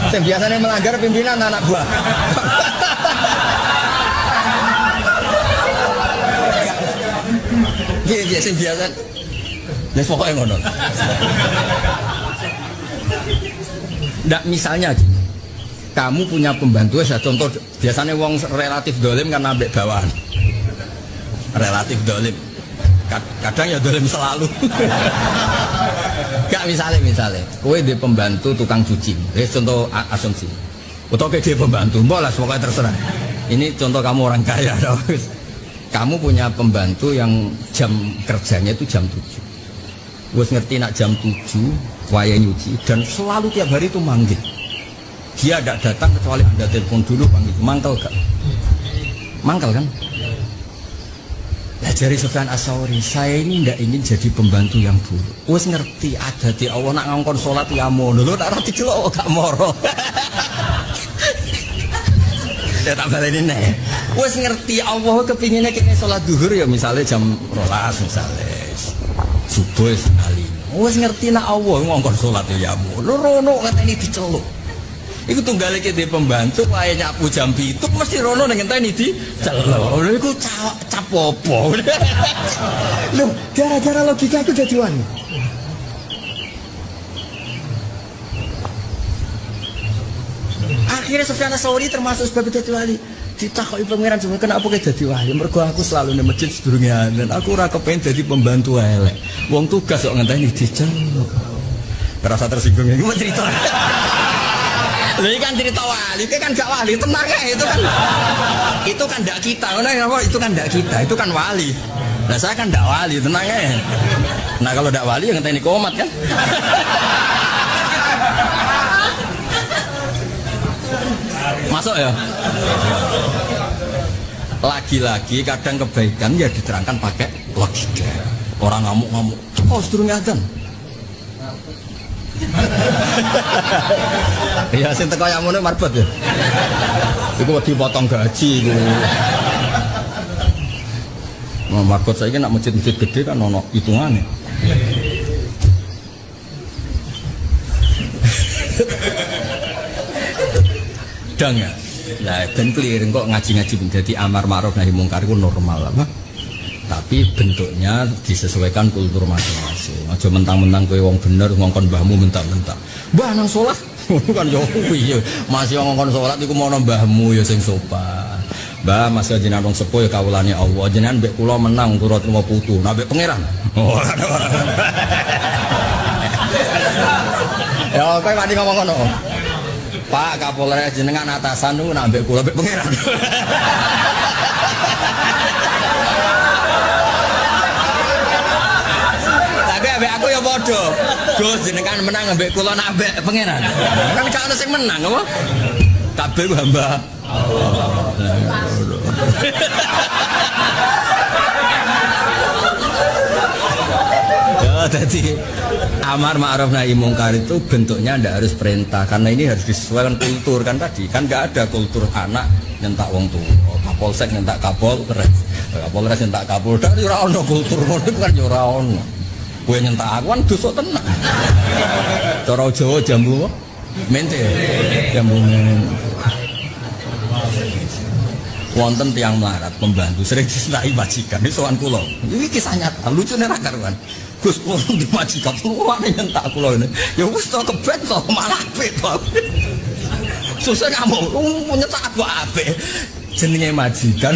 A: Sing biasanya melanggar pimpinan anak buah. Iya sing biasa. Les pokoknya ngono. Ndak misalnya gini, kamu punya pembantu ya contoh biasanya wong relatif dolim kan ambek bawahan. Relatif dolim. Kadang ya dolim selalu. Gak misalnya, kowe di pembantu tukang cuci. Contoh asumsi. Atau kayak dia pembantu, bolas pokoknya terserah. Ini contoh kamu orang kaya. Kamu punya pembantu yang jam kerjanya itu jam 7. Wes ngerti nak jam 7 waya nyuci dan selalu tiap hari itu manggil. Dia tidak datang kecuali Anda telepon dulu panggil. Mangkel gak? Mangkel kan? Nah dari Sufyan As-Sauri, saya ini tidak ingin jadi pembantu yang buruk. Wes ngerti ada di Allah nak ngongkon sholat ya mono. Lo tak rati celok gak moro. Saya tak balik ini nih. Wes ngerti Allah kepinginnya kita sholat duhur ya misalnya jam 12 misalnya. Subuh sekali. Wes ngerti nak Allah ngongkon salat ya lu rono ngenteni diceluk. Iku tunggale ki di pembantu wae nyapu jam 7 mesti rono ning ngenteni diceluk. Lha iku cap opo. Lho, gara-gara logika itu dadi wani. Akhirnya Sufyan As-Sauri termasuk sebab dadi wali. Ditakoki pangeran semua kenapa kayak jadi wali? Mergo aku selalu nang masjid sedurunge dan aku ora kepengin dadi pembantu elek. Wong tugas kok ngenteni diceluk. Terasa tersinggung iki mau cerita. Lha iki kan cerita wali, iki kan gak wali, tenang ae itu kan. Itu kan ndak kita, ngono ya apa? Itu kan ndak kita, itu kan wali. Nah saya kan ndak wali, tenang ae. Nah kalau ndak wali yang ngenteni komat kan. Masuk ya. Lagi-lagi kadang kebaikan ya diterangkan pakai logika. Orang ngamuk-ngamuk. Oh, sedurunge adzan. Ya sing teko yang ngono marbot ya. Iku dipotong gaji iku. Marbot saiki nak masjid-masjid gede kan ono hitungane. Dang ya. Nah, ben clear kok ngaji-ngaji menjadi amar ma'ruf nahi mungkar itu normal apa? Tapi bentuknya disesuaikan kultur masing-masing. Aja mentang-mentang kowe wong bener ngongkon mbahmu mentang-mentang. Mbah nang salat kan yo piye. Masih ngongkon salat iku mau mbahmu ya sing sopan. Mbah masih jenengan wong sepuh ya kawulane Allah. Jenengan mbek kula menang turut trimo putu. Nah mbek pangeran. Ya kowe wani ngomong ngono. Pak Kapolres jenengan atasan niku nak mbek kula mbek pangeran. Tapi ambek aku aku ya padha. Gus jenengan menang ambek kula nak ambek pangeran. Kan gak ono sing menang apa? Kabeh ku hamba. Ya, jadi amar ma'ruf nahi mungkar itu bentuknya ndak harus perintah karena ini harus disesuaikan kultur kan tadi kan nggak ada kultur anak nyentak wong tua, kapolsek nyentak kapolres, kapolres nyentak kapolda, ora ono kultur ngono kan ora ono. Kowe nyentak aku kan dosa tenan. Cara Jawa jambu mente, jambu wonten tiang melarat pembantu sering disentai majikan ini sowan kula ini kisah nyata lucune ra karuan Gus kula di majikan luwane nyentak kula ini ya wis to kebet to malah apik to susah ngamuk nyentak aku apik jenenge majikan